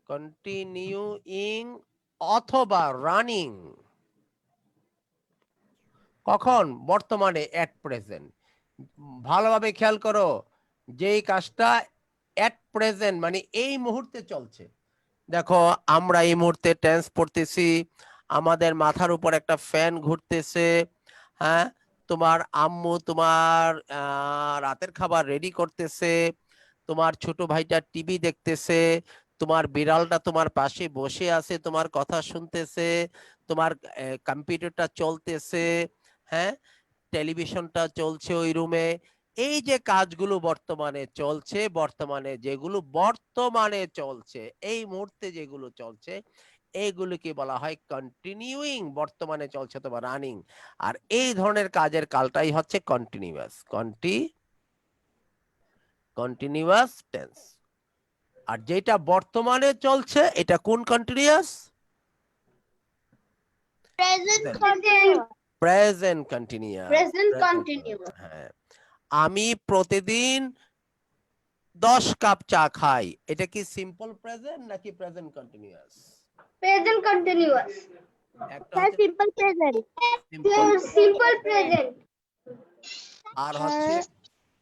কন্টিনিউইং অথবা রানিং। কখন? বর্তমানে, এট প্রেজেন্ট। ভালোভাবে খেয়াল করো, যেই কাজটা এট প্রেজেন্ট মানে এই মুহূর্তে চলছে। দেখো আমরা এই মুহূর্তে টেন্স পড়তেছি, আমাদের মাথার উপর একটা ফ্যান ঘুরতেছে, হ্যাঁ, তোমার আম্মু তোমার রাতের খাবার রেডি করতেছে, তোমার ছোট ভাইটা টিভি দেখতেছে, তোমার বিড়ালটা তোমার পাশে বসে আছে, তোমার কথা শুনতেছে, তোমার কম্পিউটারটা চলতেছে, হ্যাঁ, টেলিভিশনটা চলছে ওই রুমে। এই যে কাজগুলো বর্তমানে চলছে, যেগুলো বর্তমানে চলছে, এই মুহূর্তে যেগুলো চলছে, এইগুলোকে বলা হয় কন্টিনিউইং, বর্তমানে চলছে অথবা রানিং। আর এই ধরনের কাজের কালটাই হচ্ছে কন্টিনিউয়াস টেন্স। আর যেটা বর্তমানে চলছে এটা কোন কন্টিনিউয়াস? Present continuous. হ্যাঁ, আমি প্রতিদিন 10 কাপ চা খাই, এটা কি সিম্পল প্রেজেন্ট নাকি প্রেজেন্ট কন্টিনিউয়াস? Present continuous. একটা sir simple present. Simple present. আর হচ্ছে Sir,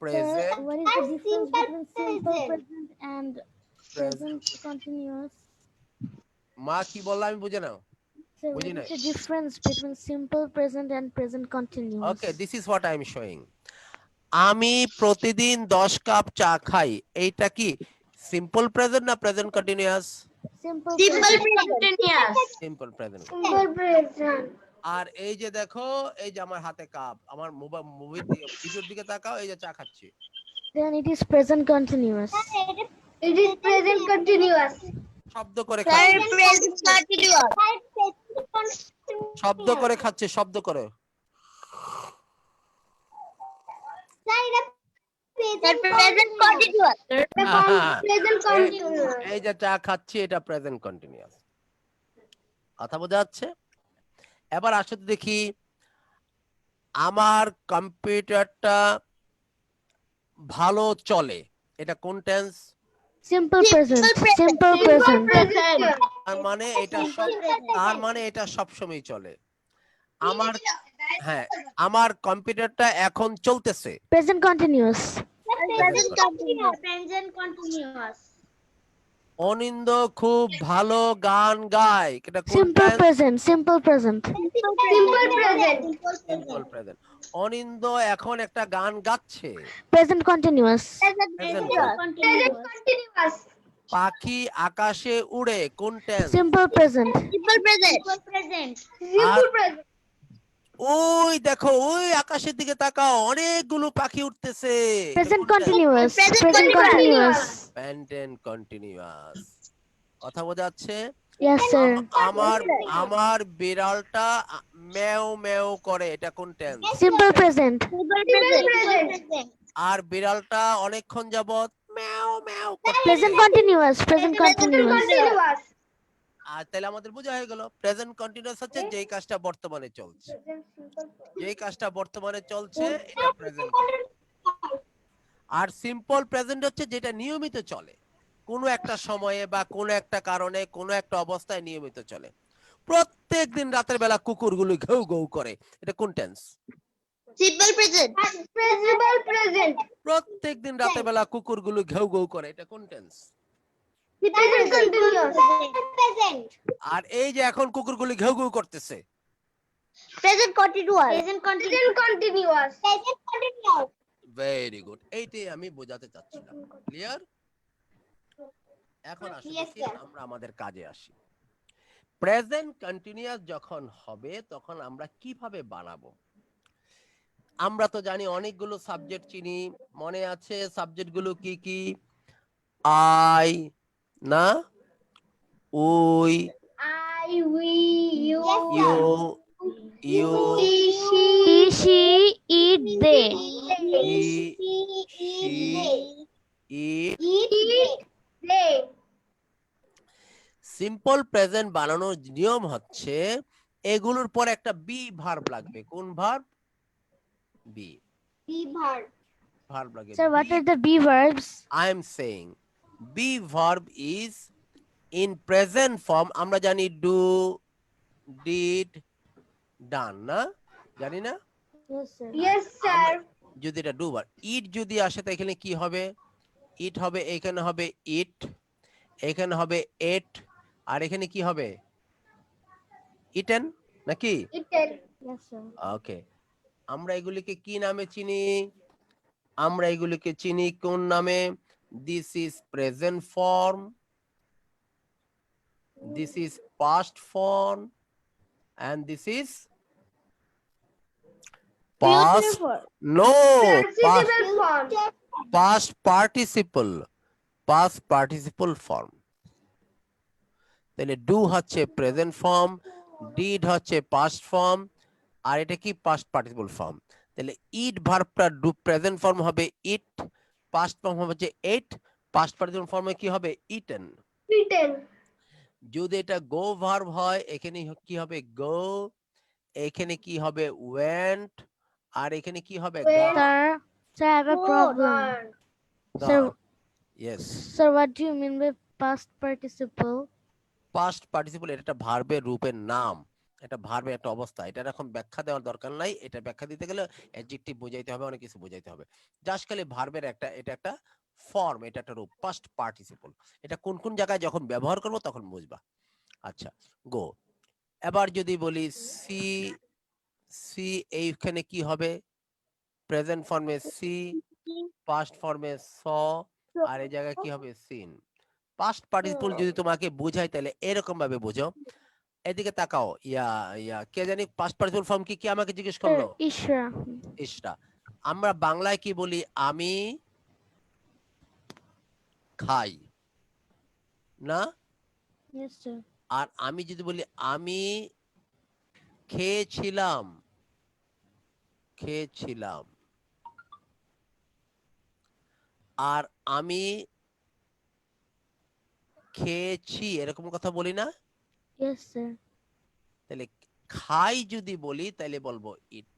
present. what is the difference between simple present and present continuous? মা কি বললা আমি বুঝে নাও। Sir, বুঝি what নাই। is the difference between simple present and present continuous? Okay, this is what I am showing. আমি প্রতিদিন 10 কাপ চা খাই, এইটা কি সিম্পল প্রেজেন্ট না present continuous? Simple continuous. Simple present. Simple present. আর এই যে দেখো, এই যে আমার হাতে কাপ, আমার মুভির দিকে, ভিডিওর দিকে তাকাও, এই যে চা খাচ্ছি। Then it is present continuous. It is present continuous. শব্দ করে স্যার খাচ্ছে, প্রেজেন্ট কন্টিনিউয়াস। শব্দ করে খাচ্ছে, শব্দ করে। Sir present continuous. Present continuous. এই যে চা খাচ্ছি, এটা প্রেজেন্ট কন্টিনিউয়াস। কথা বোঝা যাচ্ছে? এবার আসো তো দেখি, আমার কম্পিউটারটা ভালো চলে, এটা কোন tense? Simple present. Simple present. তার মানে এটা সব সময় চলে। আমার, হ্যাঁ, আমার কম্পিউটারটা এখন চলতেছে। Present continuous. Present continuous. Aninda খুব ভালো গান গায়, এটা কোন Simple tense? present. Simple present. Simple present. Simple present. Aninda এখন একটা গান গাচ্ছে। Present continuous. Present Continuous. পাখি আকাশে উড়ে, কোন tense? Simple present. Simple present. Simple present. ওই দেখো, ওই আকাশের দিকে তাকাও, অনেকগুলো পাখি উঠতেছে। Present continuous. Present continuous. প্যান্টেন কন্টিনিউয়াস। কথা বোঝা যাচ্ছে? Yes, sir. আমার আমার বিড়ালটা ম্যাও ম্যাও করে, এটা কোন টেন্স? Simple present. আর বিড়ালটা অনেকক্ষণ যাবত ম্যাও ম্যাও করতেছে। Present continuous. Present continuous. Continuous. আর তাহলে আমাদের বোঝা হয়ে গেল প্রেজেন্ট কন্টিনিউয়াস হচ্ছে যেই কাজটা বর্তমানে চলছে। যেই কাজটা বর্তমানে চলছে এটা প্রেজেন্ট। আর সিম্পল প্রেজেন্ট হচ্ছে যেটা নিয়মিত চলে, কোনো একটা সময়ে বা কোনো একটা কারণে কোনো একটা অবস্থায় নিয়মিত চলে। প্রত্যেক দিন রাতের বেলা কুকুরগুলো ঘেউ ঘেউ করে, এটা কোন tense? Simple present. Simple present. প্রত্যেক দিন রাতের বেলা কুকুরগুলো ঘেউ ঘেউ করে, এটা কোন টেন্স? Present continuous. আর এই যে এখন কুকুরগুলো ঘেউ ঘেউ করতেছে, Present continuous. Present continuous. Very good, এইটাই আমি বোঝাতে চাচ্ছিলাম। ক্লিয়ার? এখন আসি Yes, sir. আমরা আমাদের কাজে আসি। প্রেজেন্ট কন্টিনিউয়াস যখন হবে তখন আমরা কিভাবে বানাবো? আমরা তো জানি অনেকগুলো সাবজেক্ট চিনি, মনে আছে সাবজেক্টগুলো কি কি? আই, না, we, I, we, you, you, you, he, she, He, she, it, they. ই, ইট। they. সিম্পল প্রেজেন্ট বানানোর নিয়ম হচ্ছে এগুলোর পর একটা বি ভার্ব লাগবে। কোন ভার্ব? বি ভার্ব লাগে। Sir, what are the be verbs? I am saying be verb is in present form. আমরা জানি do, did, done, না? জানি না? Yes, sir. Yes, sir. যদি এটা do verb, eat যদি আসে তাহলে এখানে কি হবে? eat হবে, এখানে হবে eat, এখানে হবে ate, আর এখানে কি হবে? eaten নাকি? Eaten. Yes, sir. ওকে, আমরা এগুলিকে কি নামে চিনি? আমরা এগুলিকে চিনি কোন নামে? This is present form, this is past form, and this is past, no, Participle form. Past participle, past participle form. তাহলে ডু হচ্ছে প্রেজেন্ট ফর্ম, ডিড হচ্ছে পাস্ট ফর্ম, আর এটা কি পাস্ট পার্টিসিপল ফর্ম। তাহলে ইট ভার্বটা ডু প্রেজেন্ট ফর্ম হবে eat, past form হবে যে এট, পাস্ট পার্টিসিপল ফর্মে কি হবে? ইটেন। Eaten. যদি এটা গো ভার্ব হয় এখানে কি হবে? গো, এখানে কি হবে? ওয়েন্ট, আর এখানে কি হবে? Went. Sir, I have a problem. Sir, yes, sir, what do you mean by past participle? Past participle এটা একটা ভার্বের রূপের নাম, এটা ভার্বের একটা অবস্থা। এটা এখন ব্যাখ্যা দেওয়ার দরকার নাই, এটা ব্যাখ্যা দিতে গেলে অ্যাডজেক্টিভ বোঝাইতে হবে, অনেক কিছু বোঝাইতে হবে। জাস্ট খালি ভার্বের একটা, এটা একটা ফর্ম, এটা একটা রূপ, পাস্ট পার্টিসিপল। এটা কোন কোন জায়গায় যখন ব্যবহার করব তখন বুঝবা। আচ্ছা, গো। এবার যদি বলি সি, সি এইখানে কি হবে? প্রেজেন্ট ফর্মে সি, পাস্ট ফর্মে স, আর এই জায়গায় কি হবে? সিন। পাস্ট পার্টিসিপল যদি তোমাকে বোঝাই তাহলে এরকম ভাবে বোঝো। এদিকে তাকাও, ইয়া ইয়া কে জানি পাস্ট পার্টিসিপল ফর্ম কি কি আমাকে জিজ্ঞেস করলো? Ishra. ইসরা। আমরা বাংলায় কি বলি? আমি খাই, না? Yes, sir. আর আমি যদি বলি আমি খেয়েছিলাম, খেয়েছিলাম, আর আমি খেয়েছি, এরকম কথা বলি না? Yes, sir. তাহলে খাই যদি বলি তাহলে বলবো ইট,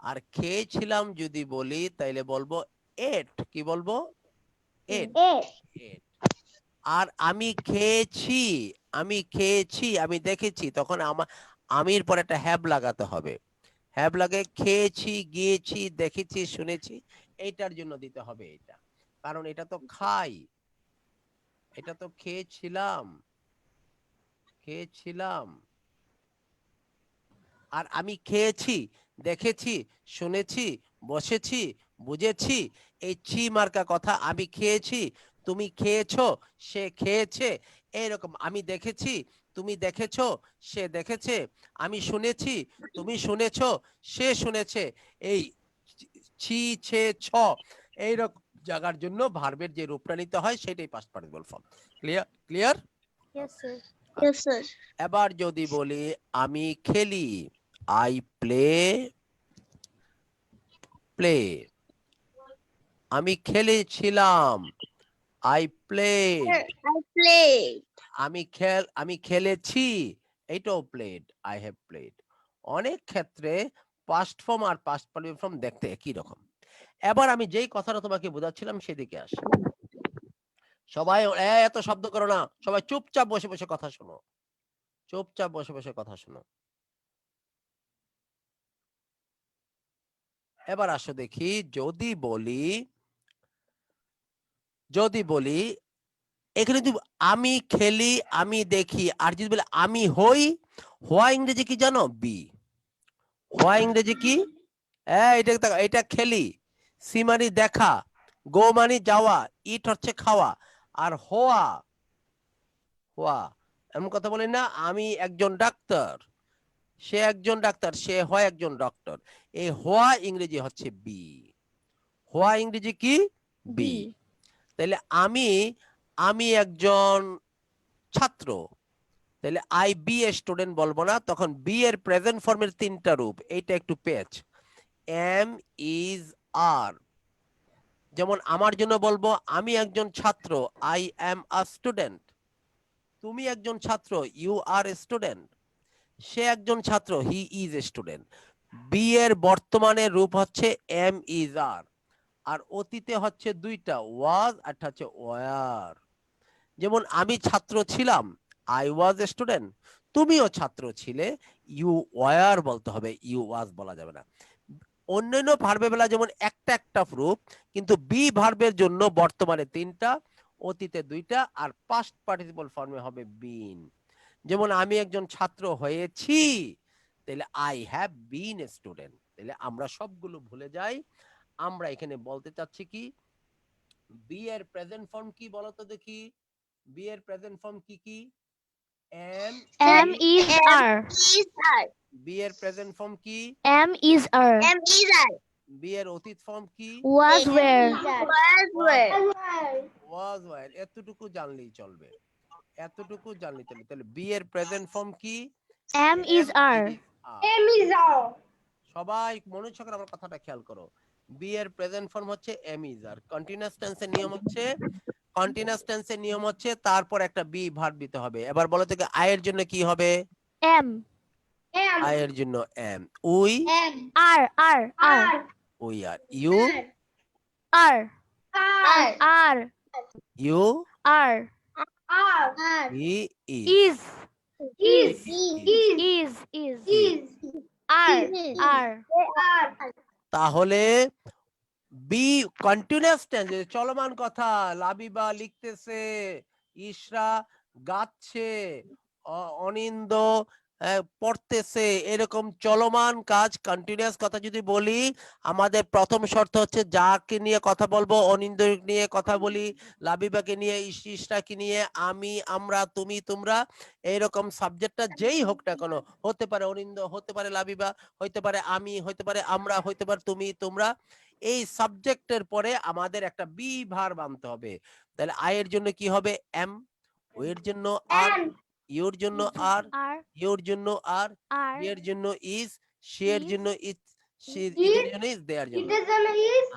আর খেয়েছিলাম যদি বলি তাহলে বলবো এট। কি বলবো? এট। আর আমি খেয়েছি, আমি খেয়েছি, আমি দেখেছি, তখন আমির পর একটা হ্যাভ লাগাতে হবে। হ্যাভ লাগে খেয়েছি, গিয়েছি, দেখেছি, শুনেছি, এইটার জন্য দিতে হবে এটা, কারণ এটা তো খাই, এটা তো খেয়েছিলাম, খেয়েছিলাম। আর আমি খেয়েছি, দেখেছি, শুনেছি, বসেছি, বুঝেছি, এই ছি মার্কা কথা। আমি খেয়েছি, তুমি খেয়েছো, সে খেয়েছে, এইরকম। আমি দেখেছি, তুমি দেখেছো, সে দেখেছে, আমি শুনেছি, তুমি শুনেছো, সে শুনেছে, এই ছি ছে ছ এইরকম জায়গার জন্য ভার্বের যে রূপটা নিতে হয় সেটাই past participle form. Clear? Clear? Yes, sir. Yes, sir. এবার যদি বলি আমি খেলি, আই প্লে, প্লে। আমি খেলেছিলাম, আই প্লেড। I played. আমি খেলেছি, এটাও প্লেড, আই হ্যাভ প্লেড। অনেক ক্ষেত্রে পাস্ট ফর্ম আর পাস্ট পার্টিসিপল ফর্ম দেখতে একই রকম। এবার আমি যেই কথাটা তোমাকে বোঝাচ্ছিলাম সেদিকে আসি। সবাই এত শব্দ করো না, সবাই চুপচাপ বসে বসে কথা শোনো, চুপচাপ বসে বসে কথা শোনো। এবার আসো দেখি, যদি বলি এখানে যদি আমি খেলি, আমি দেখি, আর যদি বলি আমি হই, হওয়া ইংরেজি কি জানো? বি। হওয়া ইংরেজি কি? এটা খেলি, সি মানে দেখা, গো মানে যাওয়া, ইট হচ্ছে খাওয়া, আর হওয়া, হওয়া এমন কথা বলি না, আমি একজন ডাক্তার, সে একজন ডাক্তার, সে হয় একজন ডক্টর। এই হওয়া ইংরেজি হচ্ছে বি। হওয়া ইংরেজি কি? বি। তাহলে আমি একজন ছাত্র, তাহলে আই বি এ স্টুডেন্ট বলবো না, তখন বি এর প্রেজেন্ট ফর্মের তিনটা রূপ, এইটা একটু পেচ, এম ইজ আর। যেমন আমার জন্য বলবো আমি একজন ছাত্র, আই এম আ স্টুডেন্ট। তুমি একজন ছাত্র, ইউ আর এ স্টুডেন্ট। সে একজন ছাত্র, he is a student. Be এর বর্তমানের রূপ হচ্ছে এম ইজ আর, আর অতীতে হচ্ছে দুইটা, ওয়াজ আর হচ্ছে ওয়ার। যেমন আমি ছাত্র ছিলাম, আই ওয়াজ এ স্টুডেন্ট। তুমিও ছাত্র ছিলে, ইউ ওয়ার বলতে হবে, ইউ ওয়াজ বলা যাবে না। অন্যান্য ভার্বের বেলা যেমন একটা একটা রূপ, কিন্তু বি ভার্বের জন্য বর্তমানে তিনটা, অতীতে দুইটা, আর পাস্ট পার্টিসিপল ফর্মে হবে বিন। যেমন আমি একজন ছাত্র হয়েছি, তাহলে I have been a student. তাহলে আমরা সবগুলো ভুলে যাই। আমরা এখানে বলতে চাচ্ছি কি, বি এর প্রেজেন্ট ফর্ম কি বলতো দেখি? বি এর প্রেজেন্ট ফর্ম কি কি? Am M is R. Is I. Be এর প্রেজেন্ট ফর্ম কি? M is R. Am is I. Be এর অতীত ফর্ম কি? Was were. Was were. Was were. এতটুকু জানলেই চলবে, এতটুকু জানলেই চলবে। তাহলে বি এর প্রেজেন্ট ফর্ম কি? M is R. M is R. সবাই মনোযোগ করে আমার কথাটা খেয়াল করো। বি এর প্রেজেন্ট ফর্ম হচ্ছে এম ইজ আর। কন্টিনিউয়াস টেন্সের নিয়ম হচ্ছে তারপর একটা বি ভার্ব দিতে হবে। এবার বলো তো আই এর জন্য কি হবে? M. M. আই এর জন্য am. We, M. R. R. R. R. We are. You, R. R. R. You, R. R. He, is. Is. Is. Is. Is. R. R. R. তাহলে বি কন্টিনিউয়াস টেন্স, চলমান কথা, লাবিবা লিখতেছে, ইশরা গাচ্ছে, অনিন্দ পড়তেছে, এরকম চলমান কাজ, কন্টিনিউয়াস কথা যদি বলি, আমাদের প্রথম শর্ত হচ্ছে যাকে নিয়ে কথা বলবো, অনিন্দ নিয়ে কথা বলি, লাবিবাকে নিয়ে, ইশরাকে নিয়ে, আমি, আমরা, তুমি, তোমরা, এইরকম সাবজেক্টটা যেই হোক না কেন, হতে পারে অনিন্দ, হতে পারে লাবিবা, হইতে পারে আমি, হইতে পারে আমরা, হইতে পারে তুমি, তোমরা। এই সাবজেক্টের পরে আমাদের একটা বি ভার্ব আনতে হবে। তাহলে আই এর জন্য কি হবে? এম, ও এর জন্য আর, ইউর জন্য আর, R. ইউর জন্য আর, R. এর জন্য ইজ, সে এর Is. জন্য ইজ, এদের জন্য ইজ, দেয়ার জন্য। It is an is.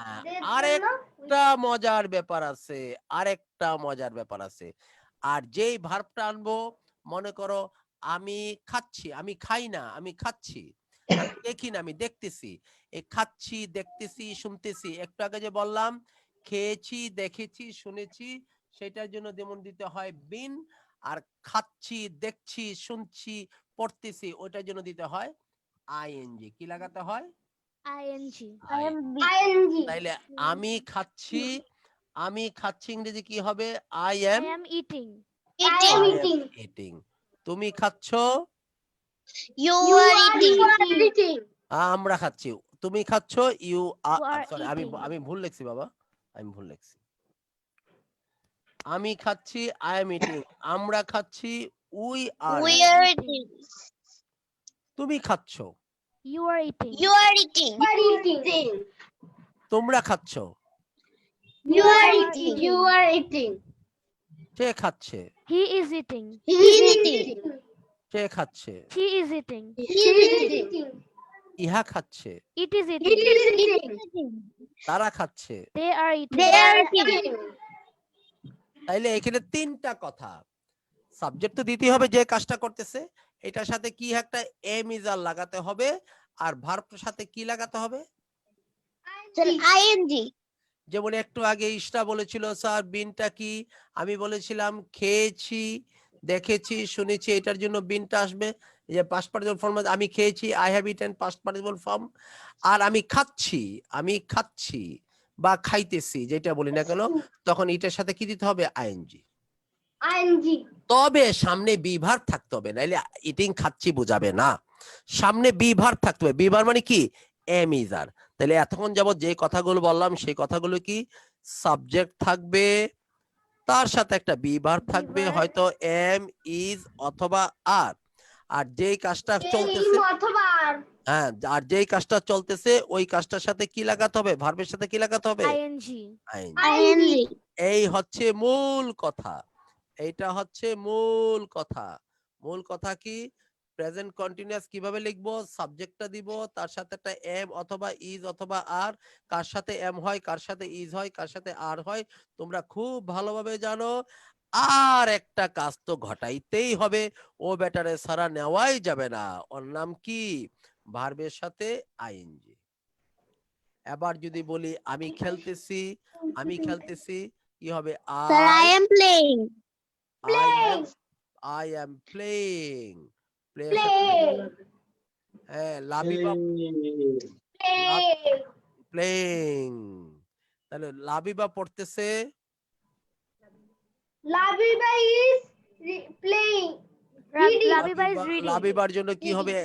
আরেকটা মজার ব্যাপার আছে, আরেকটা মজার ব্যাপার আছে। আর যেই ভার্বটা আনবো, মনে করো আমি খাচ্ছি, আমি খাই না, আমি খাচ্ছি, আমি দেখি না, আমি দেখতেছি। এই খাচ্ছি, দেখতেছি, শুনতেছি, একটু আগে যে বললাম খেয়েছি, দেখেছি, শুনেছি, সেটার জন্য যেমন দিতে হয় বিন, আর খাচ্ছি, দেখছি, শুনছি, পড়তেছি, ওটার জন্য দিতে হয় আইএনজি। কি লাগাতে হয়? ING. ing. তাইলে আমি খাচ্ছি, আমি খাচ্ছি ইংরেজি কি হবে? I I M am eating. Eating. Eating. তুমি খাচ্ছ, You You are are eating. eating. আমরা খাচ্ছি। তুমি খাচ্ছ, you You are sorry, eating. আমি ভুল লিখছি বাবা, আমি ভুল লিখছি। আমি খাচ্ছি, আই এম ইটিং। আমরা খাচ্ছি, we are We are are eating. eating. তুমি খাচ্ছ, You are eating. You are eating. eating. তোমরা খাচ্ছ, You are eating. You are eating. সে খাচ্ছে, He is eating. He is eating. সে খাচ্ছে, She is eating. He is eating. ইহা খাচ্ছে, It is eating. It is eating. তারা খাচ্ছে। They are eating. They are eating. তাইলে এখানে তিনটা কথা, সাবজেক্ট তো দিতে হবে যে কাজটা করতেছে, এটার সাথে কি একটা এম ইজার লাগাতে হবে, আর ভার্বের সাথে কি লাগাতে হবে। Sir, ing. যেমন একটু আগে ইশরা বলেছিল স্যার বিনটা কি, আমি বলেছিলাম খেয়েছি, দেখেছি, শুনেছি, এটার জন্য বিনটা আসবে, যে পাস্ট পার্টিসিপল ফর্ম, আমি খেয়েছি, I have eaten past participle form. আর আমি খাচ্ছি বা খাইতেছি যেটা বলি না কেন, তখন এটার সাথে কি দিতে হবে, আইএনজি। ing. তবে সামনে বি ভার্ব থাকতে হবে, নাইলে ইটিং খাচ্ছি বোঝাবে না, সামনে বি ভার্ব থাকতে হবে। বি ভার্ব মানে কি, এম ইজার। তাহলে এতক্ষণ যাবত যে কথাগুলো বললাম সেই কথাগুলো কি, সাবজেক্ট থাকবে, তার সাথে একটা বি ভার্ব থাকবে, verb. হয়তো এম ইজ অথবা আর। আর যেই কাজটা চলতেছে, অথবা হ্যাঁ, আর যেই কাজটা চলতেছে ওই কাজটার সাথে কি লাগাতে হবে, ভার্বের সাথে কি লাগাতে হবে, ing. আইএনজি। ing. এই হচ্ছে মূল কথা, এইটা হচ্ছে মূল কথা। মূল কথা কি, প্রেজেন্ট কন্টিনিউয়াস কিভাবে লিখবো, সাবজেক্টটা দিব, তার সাথে একটা এম অথবা ইজ অথবা আর, কার সাথে এম হয়, কার সাথে ইজ হয়, কার সাথে আর হয়, তোমরা খুব ভালোভাবে জানো। আর একটা কাজ তো ঘটাইতেই হবে, ও ব্যাটারে সারা নেওয়াই যাবে না, ওর নাম কি, ভার্বের সাথে আইএনজি। এবার যদি বলি আমি খেলতেছি, কি হবে, Sir, I am playing. I am playing. Play. হ্যাঁ, লাবিবা playing, তাহলে লাবিবা পড়তেছে, Labiba is playing. Labiba is reading. লাবিবার জন্য কি হবে,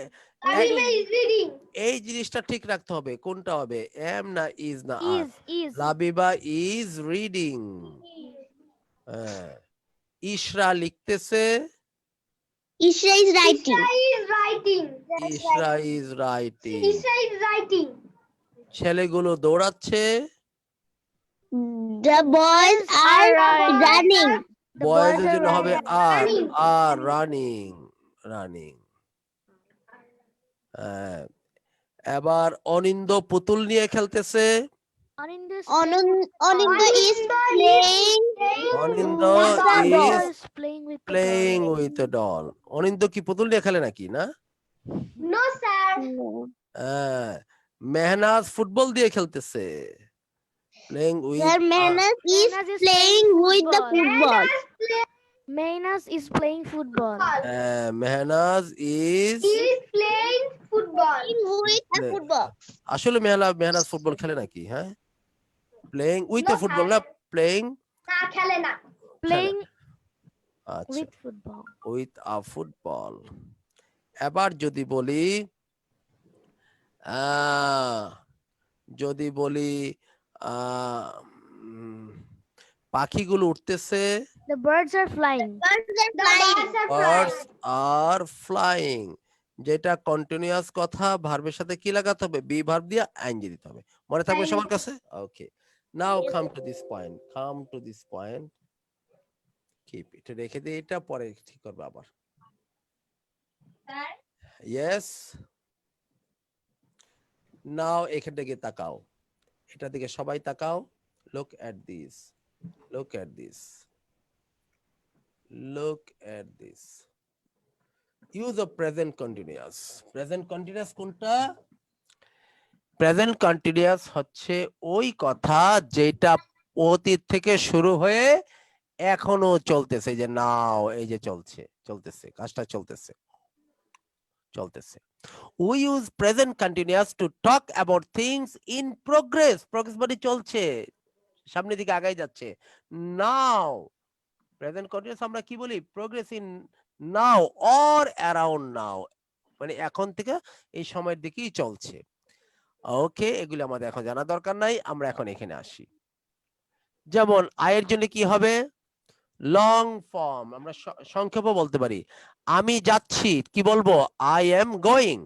Labiba is reading. এই জিনিসটা ঠিক রাখতে হবে, কোনটা হবে, এম না ইজ না are. Is. Labiba is reading. Ishra লিখতেছে, Isha is writing. Ishra is writing. Isha is writing. ছেলেগুলো দৌড়াচ্ছে, The boys are running. The বয়েজের boys are জন্য হবে running. আর রানিং। এবার অনিন্দ পুতুল নিয়ে খেলতেছে, Aninda Ananda is playing. Aninda with the doll. Is is playing with the playing doll. With a doll. Aninda কি পুতুল নিয়ে খেলে নাকি, না? No, sir. মেহনাজ ফুটবল দিয়ে খেলতেছে, playing with, Sir, Mehnaz is Mehnaz is playing with the football. Mainas is playing football. Mehnaz is, He is playing football. With a Play. football. আসলে Mehnaz football খেলে নাকি, হ্যাঁ, playing with a No, football sir. না, playing, না খেলে না। Playing আচ্ছা, with football. With a football. এবার যদি বলি পাখিগুলো উঠতেছে, The birds are flying. Birds are The flying. birds are birds flying. Are flying, যেটা কন্টিনিউয়াস কথা, ভার্বের সাথে কি লাগাতে হবে, বি ভার্ব দিয়ে আইএনজি দিতে হবে। মনে থাকবে ING. সবার কাছে? Okay, now come to this point, keep এটা রেখে দিয়ে, এটা পরে ঠিক করবে আবার। ইয়েস, নাও এখান থেকে তাকাও, এটা দিকে সবাই তাকাও, look at this, use of present continuous কোনটা, প্রেজেন্ট কন্টিনিউয়াস হচ্ছে ওই কথা যেটা অতীত থেকে শুরু হয়ে এখনো চলতেছে, যে নাও এই যে চলতেছে কাজটা চলতেছে। We use present continuous to talk about things in progress মানে চলছে, সামনের দিকে আগাই যাচ্ছে। নাও প্রেজেন্ট কন্টিনিউয়াস আমরা কি বলি, progress in now or around now, মানে এখন থেকে এই সময়ের দিকেই চলছে। ওকে, এগুলো আমাদের এখন জানা দরকার নাই, আমরা এখন এখানে আসি। যেমন আয়ের জন্য কি হবে, লং ফর্ম আমরা সংক্ষেপে বলতে পারি। আমি যাচ্ছি কি বলবো? I am going.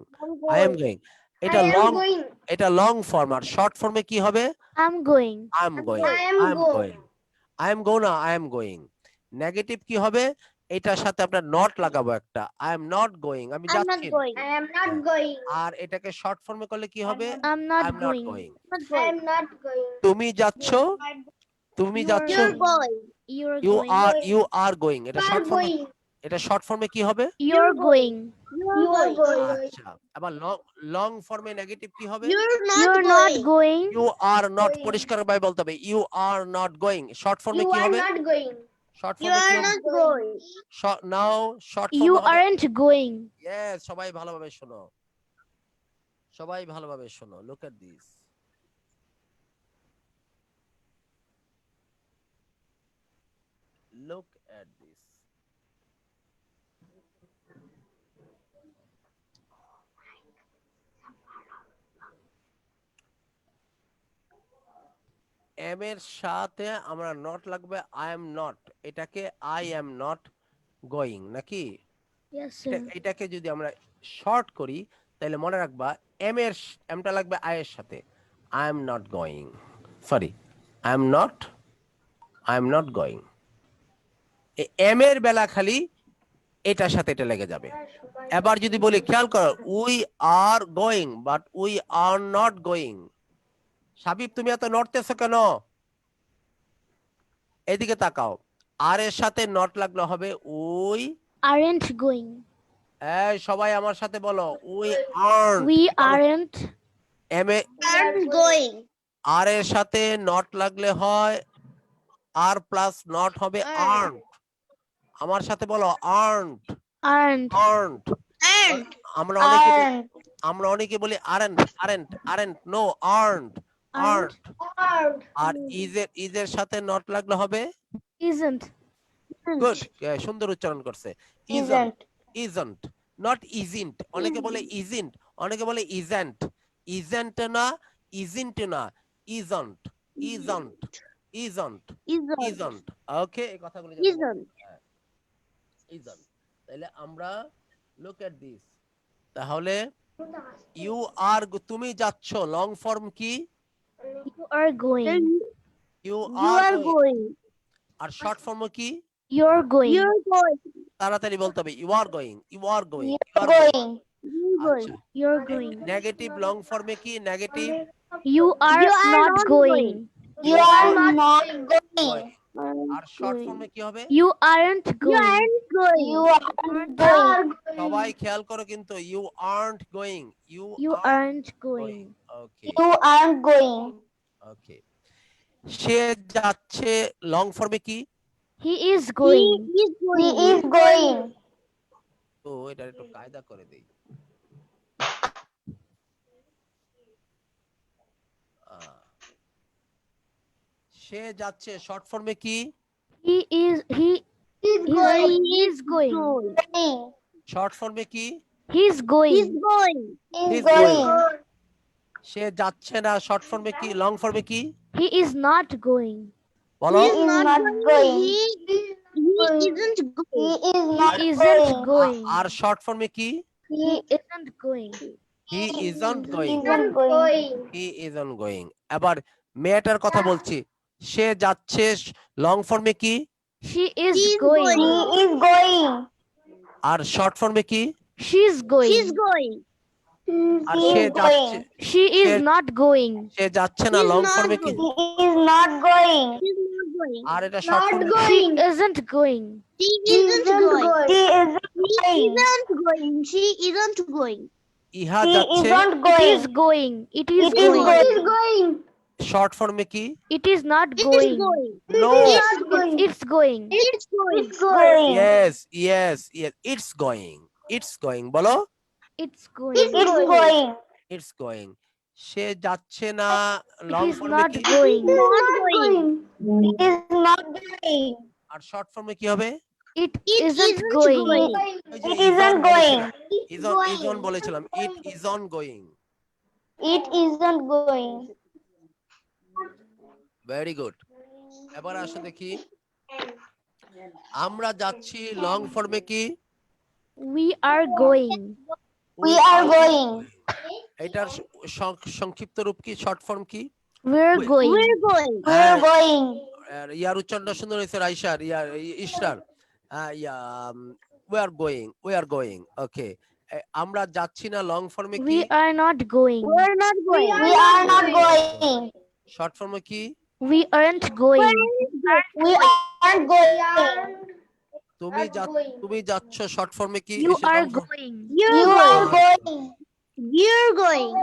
I am going. এটা I am লং, going. এটা লং ফর্ম। আর শর্ট ফর্মে কি হবে? I'm going. I am going. I am I am go. Going. I am go না, আই এম গোয়িং। নেগেটিভ কি হবে? এটার সাথে আমরা নট লাগাবো একটা। আই এম নট গোয়িং, আমি I'm not যাচ্ছি না। going. I am not going. আর এটাকে শর্ট ফর্মে করলে কি হবে? I'm I not am not going. Going. Not I going. am not going. তুমি যাচ্ছ, তুমি You যাচ্ছ, You're are going. You're you going. আর, ইউ আর গোয়িং। এটা You are শর্ট ফর্মে, going. এটা শর্ট ফর্মে কি হবে? You're going. You are going. আচ্ছা, আবার লং ফর্মে নেগেটিভ কি হবে? You're not You're not going. going. You are not, Going. পরিষ্কার ভাবে বলতে হবে you are not going. Short ফর্মে You কি are হবে? not going. শর্ট You ফর্মে কি are হবে? not going. Now short You ফর্মে হবে। aren't going. ইয়েস, সবাই ভালোভাবে শোনো, সবাই ভালোভাবে শোনো। Look at this. Look at this. Am এর সাথে আমরা নট লাগবে আই এম নট, এটাকে আই এম নট গোয়িং নাকি? Yes, sir. এটাকে যদি আমরা শর্ট করি তাহলে মনে রাখবা এমটা লাগবে আই এর সাথে। I am not going, sorry, I am not going. Am এর বেলা খালি এটার সাথে এটা লেগে যাবে। এবার যদি বলি, খেয়াল করো, we are going but we are not going. Sabib তুমি এত নড়তেছো কেন? এদিকে তাকাও। আর এর সাথে নট লাগলে হবে উই Aren't going. এই সবাই আমার সাথে বলো, we aren't. We aren't. Am এ I'm going. আর এর সাথে নট লাগলে হয় আর প্লাস নট হবে আর্ন। আমার সাথে বলো আর্নড। Aren't. আর্নড। And আমরা অনেকে বলি aren't, aren't, aren't, no, aren't, aren't. Aren't. আর ইজ এর সাথে নট লাগলে হবে Isn't. গুড, সুন্দর উচ্চারণ করছে। Isn't, isn't, not ইজিন্ট। অনেকে বলে ইজিন্ট, অনেকে বলে ইজেন্ট। ইজেন্ট না, ইজিন্ট না, isn't, isn't, isn't, isn't. Okay, এই কথাগুলো Isn't. ইজন্ট। তাহলে আমরা লুক এট দিস। তাহলে ইউ আর, তুমি যাচ্ছ, লং ফর্ম কি? You are going. You You are are going. আর শর্ট ফর্ম কি? You're going. You're going. তাড়াতাড়ি বলতে হবে, you are going, you are going, You're going. আচ্ছা, You're going. নেগেটিভ লং ফর্মে কি? Negative You are You are not not going. You are not going. আর short ফর্মে কি হবে? You aren't You going. aren't going. You are সবাই খেয়াল করো কিন্তু, you aren't going, You aren't going. Okay, aren't going. Okay. সে যাচ্ছে, লং ফর্মে কি? He is going. He is going. He is going. তো এটা একটু কায়দা করে দেই। সে যাচ্ছে, শর্ট ফর্মে কি? He is going. শর্ট ফর্মে কি? He's going. He's going. He's going. সে যাচ্ছে না, শর্ট ফর্মে কি? লং ফর্মে কি? He is not going. বলো। He is not going. He isn't going. He isn't going. আর শর্ট ফর্মে কি? He isn't going. He isn't going, Going. He isn't going. এবার মেয়েটার কথা বলছি, সে যাচ্ছে, লং ফর্মে কি? She is He's going. going. is going. আর শর্ট ফর্মে কি? She's going. He's going. আর সে যাচ্ছে, She is She- not going. সে যাচ্ছে না, He's লং not ফর্মে কি? going. He is not going. He's not going. আর এটা শর্ট Not ফর্মে She going. isn't going. He isn't going. He He isn't going. She isn't going. ইহা যাচ্ছে, It is going. It is It is going. going. Short ফর্মে কি? It is not It is going. going. No, Not going. It's going. It's going. It's going. Yes, yes, yes, it's going, it's going, বলো, It's going. It's going. It's going. সে যাচ্ছে না, long It is ফর্মে not কি? going. Not going. It is not going. আর short ফর্মে কি হবে? It It isn't isn't going. going. ওই যে It isn't going. ইজন বলেছিলাম, it is on going. It isn't going. Very good. এবার আসো দেখি, আমরা যাচ্ছি লং ফর্মে কি? We are going. We are going. এটার সংক্ষিপ্ত রূপ কি, শর্ট ফর্ম কি? We're going. We're going. We're going. ইয়ার উচ্চারণ সুন্দর হয়েছে রাইসার, ইশরার। we are going, ওকে। আমরা যাচ্ছি না লং ফর্মে কি? We are not going. We're not going. We are not going. Short ফর্মে কি? We aren't going. We aren't going. তুমি যাচ্ছ শর্ট ফর্মে কি? You are going. You are going. You're going.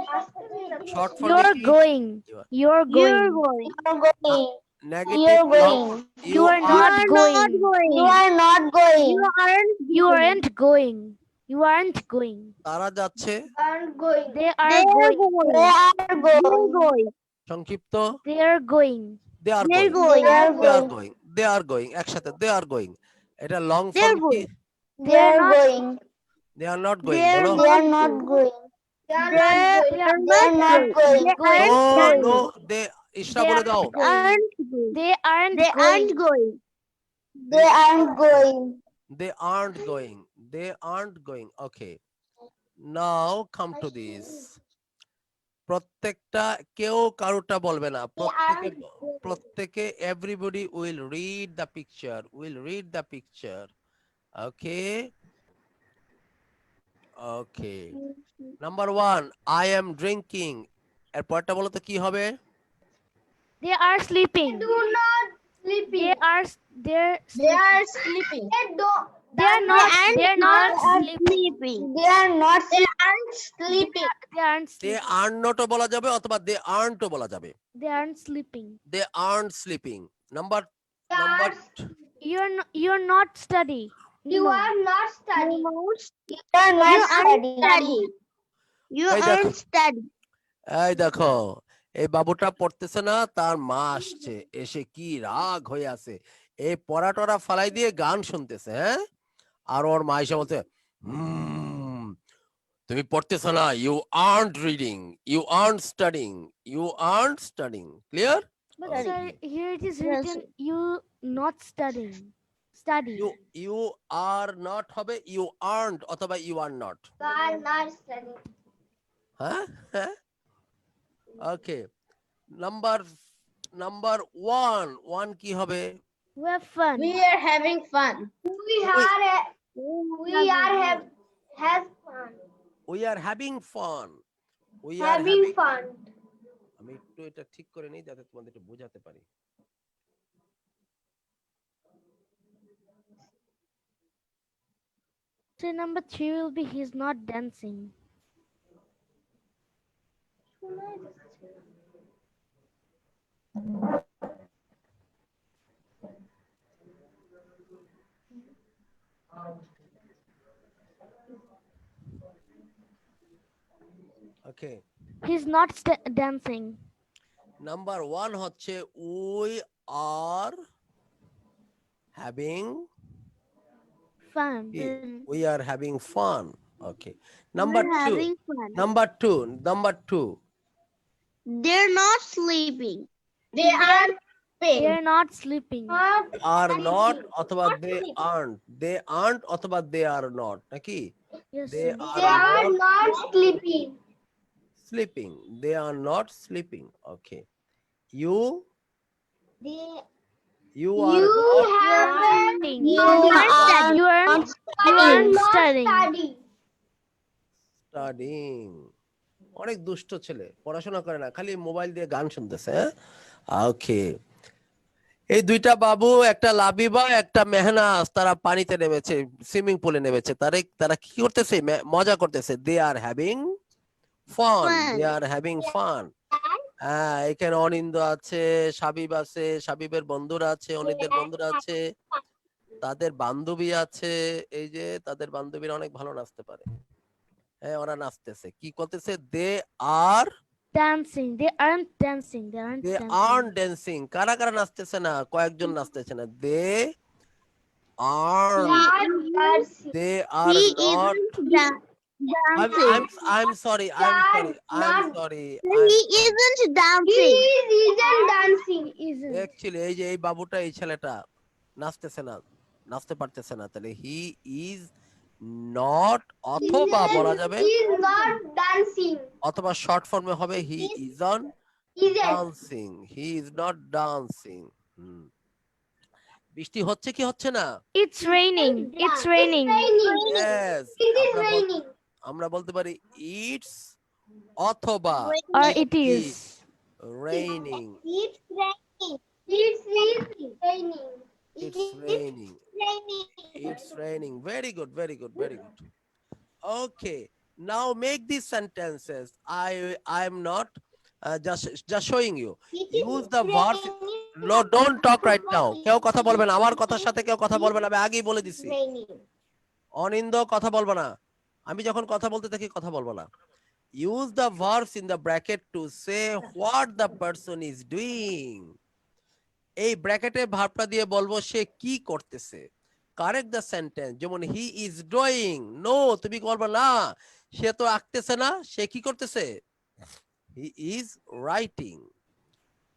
Short ফর্মে You're কি? going. You're You're going. going. You're going. Negative You're going. You are not going. You are not going. You aren't going. You aren't going. তারা যাচ্ছে Aren't going. They are going. They are going. সংক্ষিপ্ত They are going. they are They're going, going. they are going, they are going, একসাথে they are going। এটা long They're form কি? They are going. they are not going, বলো। They are not going. They are not going. They are not going. no they ইশরা বলে দাও। They aren't They going. aren't going. They aren't going. they aren't going, they aren't going, okay। now come to this, প্রত্যেকটা কেউ কারোটা বলবে না, প্রত্যেকে everybody will read the picture, okay। okay, number 1, I am drinking, এরপরটা বলো তো কি হবে? They are sleeping. Do not sleeping. They are sleeping. They don't. They are not. They are not sleeping. They are not. They aren't sleeping. They aren't they sleeping. are not ও বলা যাবে অথবা they aren't ও বলা যাবে। They aren't sleeping. they aren't sleeping, number You're not study. You are not studying. You are not studying. You Hey, দেখো। aren't studying. এই দেখো এই বাবুটা পড়তেছে না, তার মা আসছে, এসে কি রাগ হয়ে আছে, এই পড়াটরা ফালাই দিয়ে গান শুনতেছে। হ্যাঁ, আর ওর মা এসে বলছে তুমি পড়তেছো না, you aren't reading, you aren't studying, you aren't studying, clear? But sir, here it is written you not studying. Study. You are not হবে ইউ আর্নড অথবা you are not. You are not studying. হ্যাঁ, ওকে। Number 1 কি হবে? We have fun. We are having fun. We are have fun. we are having fun, we are Having fun. আমি একটু এটা ঠিক করে নেই যাতে তোমাদের একটু বোঝাতে পারি। So number 3 will be he's not dancing. Okay, He's not dancing. Number 1 হচ্ছে we are having Fun. we are having fun, okay। number We're 2, having fun. number 2 They're not sleeping. They are They're not sleeping. are not অথবা they aren't অথবা they are not, নাকি? Yes. they sir. They are are not sleeping. sleeping, they are not sleeping, okay। you You are not haven't. You aren't studying. studying, অনেক দুষ্ট ছেলে, পড়াশোনা করে না, খালি মোবাইল দিয়ে গান শুনতেছে। ওকে, এই দুইটা বাবু, একটা লাবিবা একটা মেহনাজ, তারা পানিতে নেমেছে, সুইমিং পুলে নেমেছে। তারা কি করতেছে? মজা করতেছে। They are having fun, they are having fun. হ্যাঁ, এখানে অনিন্দ আছে, সাবিব আছে, সাবিবের বন্ধুরা আছে, অনিন্দের বন্ধুরা আছে, তাদের বান্ধবী আছে। এই যে তাদের বান্ধবীরা অনেক ভালো নাচতে পারে। হ্যাঁ, ওরা নাচতেছে, কি করতেছে? They are Dancing. They aren't dancing. They aren't they dancing. Aren't dancing. কারা কারা নাচতেছে না? কয়েকজন নাচতেছে না। They aren't, they are not. I'm sorry. He isn't dancing. He isn't dancing. Isn't. Actually, এই যে এই বাবুটা, এই ছেলেটা নাচতেছে না। নাচতে পারতেছে না, তাহলে হি ইজ নট, অথবা বলা যাবে He is not dancing. অথবা শর্ট ফর্মে হবে he isn't Isn't. Dancing, he is not dancing. বৃষ্টি হচ্ছে কি হচ্ছে না? It's raining. It's raining. Yes, It is raining. আমরা বলতে পারি ইটস অথবা Or it is. raining, It's raining. It is raining. it's raining, it's raining. Very good, very good, very good. Okay, now make these sentences. I am not just showing you. Use the verbs. No, don't talk right now. কেউ কথা বলবে না, আমার কথার সাথে কেউ কথা বলবে না, আমি আগেই বলে দিছি। Raining. অনিন্দ কথা বলবো না, আমি যখন কথা বলতে থাকি কথা বলবো না। Use the verbs in the bracket to say what the person is doing. এই ব্র্যাকেটে ভার্বটা দিয়ে বলবো সে কি করতেছে। কারেক্ট দ্য সেন্টেন্স, যেমন হি ইজ ড্রয়িং। নো, তুমি বলবে না, সে তো আঁকতেছে না, সে কি করতেছে? He is writing.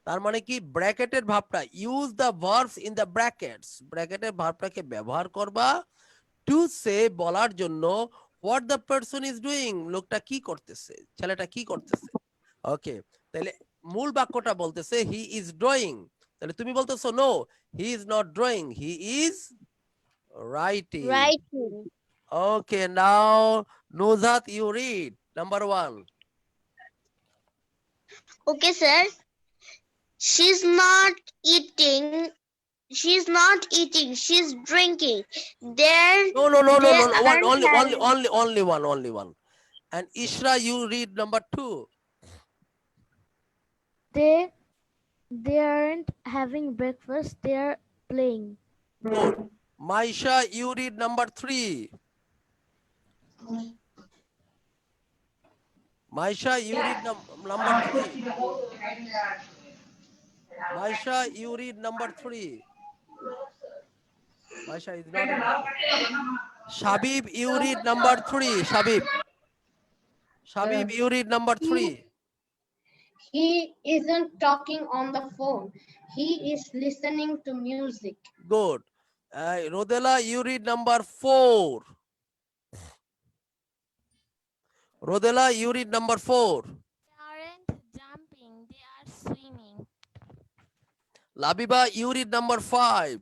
তার মানে কি ব্র্যাকেটের ভার্বটা, use the verbs in the brackets, ব্র্যাকেটের ভার্বটাকে ব্যবহার করবা টু সে, বলার জন্য what the person is doing, লোকটা কি করতেছে, ছেলেটা কি করতেছে। ওকে, তাহলে মূল বাক্যটা বলতেছে হি ইজ ড্রয়িং, তাহলে তুমি বলতেছো no, he is not drawing, he is writing. Writing. Okay, now Nuzhat, you read number 1. Okay, sir. She's not eating. She's not eating. She's drinking. There. No, no, no, no, They no, no. aren't Only one. And Ishra, you read number 2. They aren't having breakfast. They are playing. Good. Maisha, you read number 3. Maisha, you read number 3. Maisha, you read number 3. Maisha is not. Shabib, you read number 3. Shabib, you read number 3. He isn't talking on the phone. He is listening to music. Good. Rodela, you read number 4. Rodela, you read number 4. They aren't jumping, they are swimming. Labiba, you read number 5.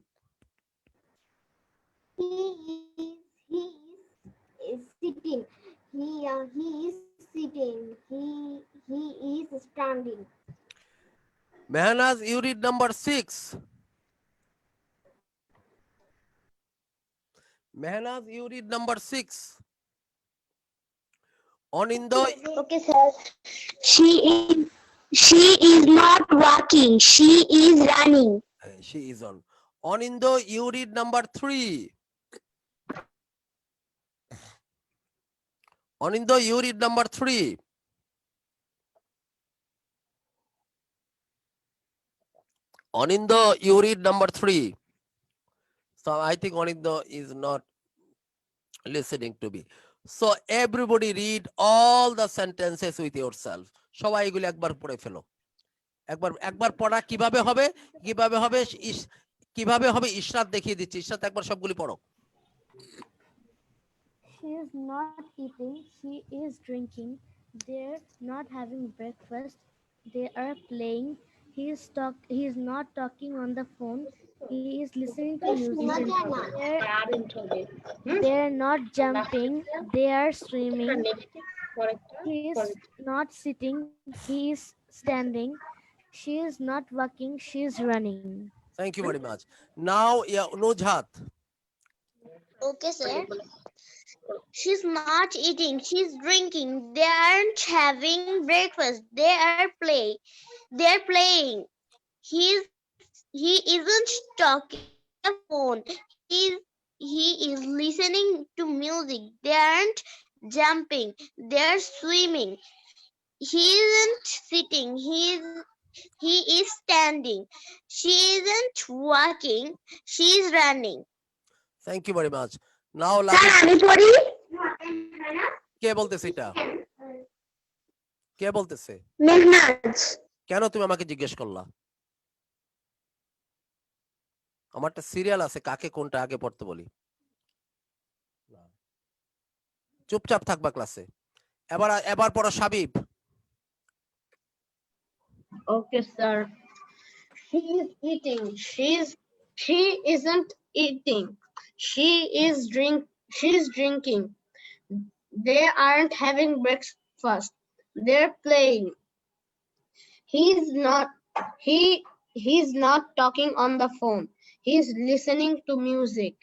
He is sitting. He is sitting. He is standing. Mehnaz, you read number 6. Mehnaz, you read number 6. Onindo, Okay, sir. She is not walking. She is running. she is on. Onindo, you read number 3. Onindo, you read number 3. Onindo, you read number 3. So I think Onindo is not listening to me. So everybody read all the sentences with yourself. সবাই এগুলো একবার পড়ে ফেলো। একবার পড়া কিভাবে হবে ইশরাত দেখিয়ে দিচ্ছি। ইশরাত একবার সবগুলি পড়ো। She is not eating. She is drinking. They're not having breakfast. They are playing. He is not talking on the phone. He is listening to music. They're not jumping. They are swimming. He is not sitting. He is standing. She is not walking. She is running. Thank you very much. Now, Nuzhat. Okay, sir. She's not eating. She's drinking. They aren't having breakfast. They're playing. He isn't talking on the phone. He is listening to music. They aren't jumping. They're swimming. He isn't sitting. He is standing. She isn't walking. She is running. Thank you very much. Now, কে বলতেছে এটা? কে বলতেছে? মেহনাজ। কেন তুমি আমাকে জিজ্ঞেস করলা? আমারটা serial আছে, কাকে কোনটা আগে পড়তে বলি। চুপচাপ থাকবা ক্লাসে। এবার এবার পড়ো Sabib. Okay, sir. She is eating. She isn't eating. She is drinking. They aren't having breakfast. They're playing. He's not he's not talking on the phone. He's listening to music.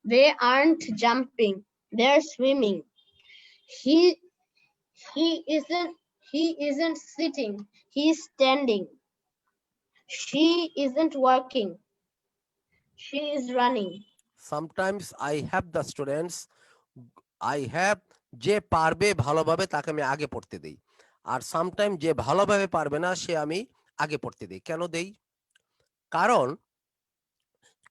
They aren't jumping. They're swimming. He he isn't sitting. He's standing. She isn't working. She is running. Sometimes I have the students, I have যে পারবে ভালোভাবে তাকে আমি আগে পড়তে দেই, আর sometime যে ভালোভাবে পারবে না সে আমি আগে পড়তে দেই। কেন দেই? কারণ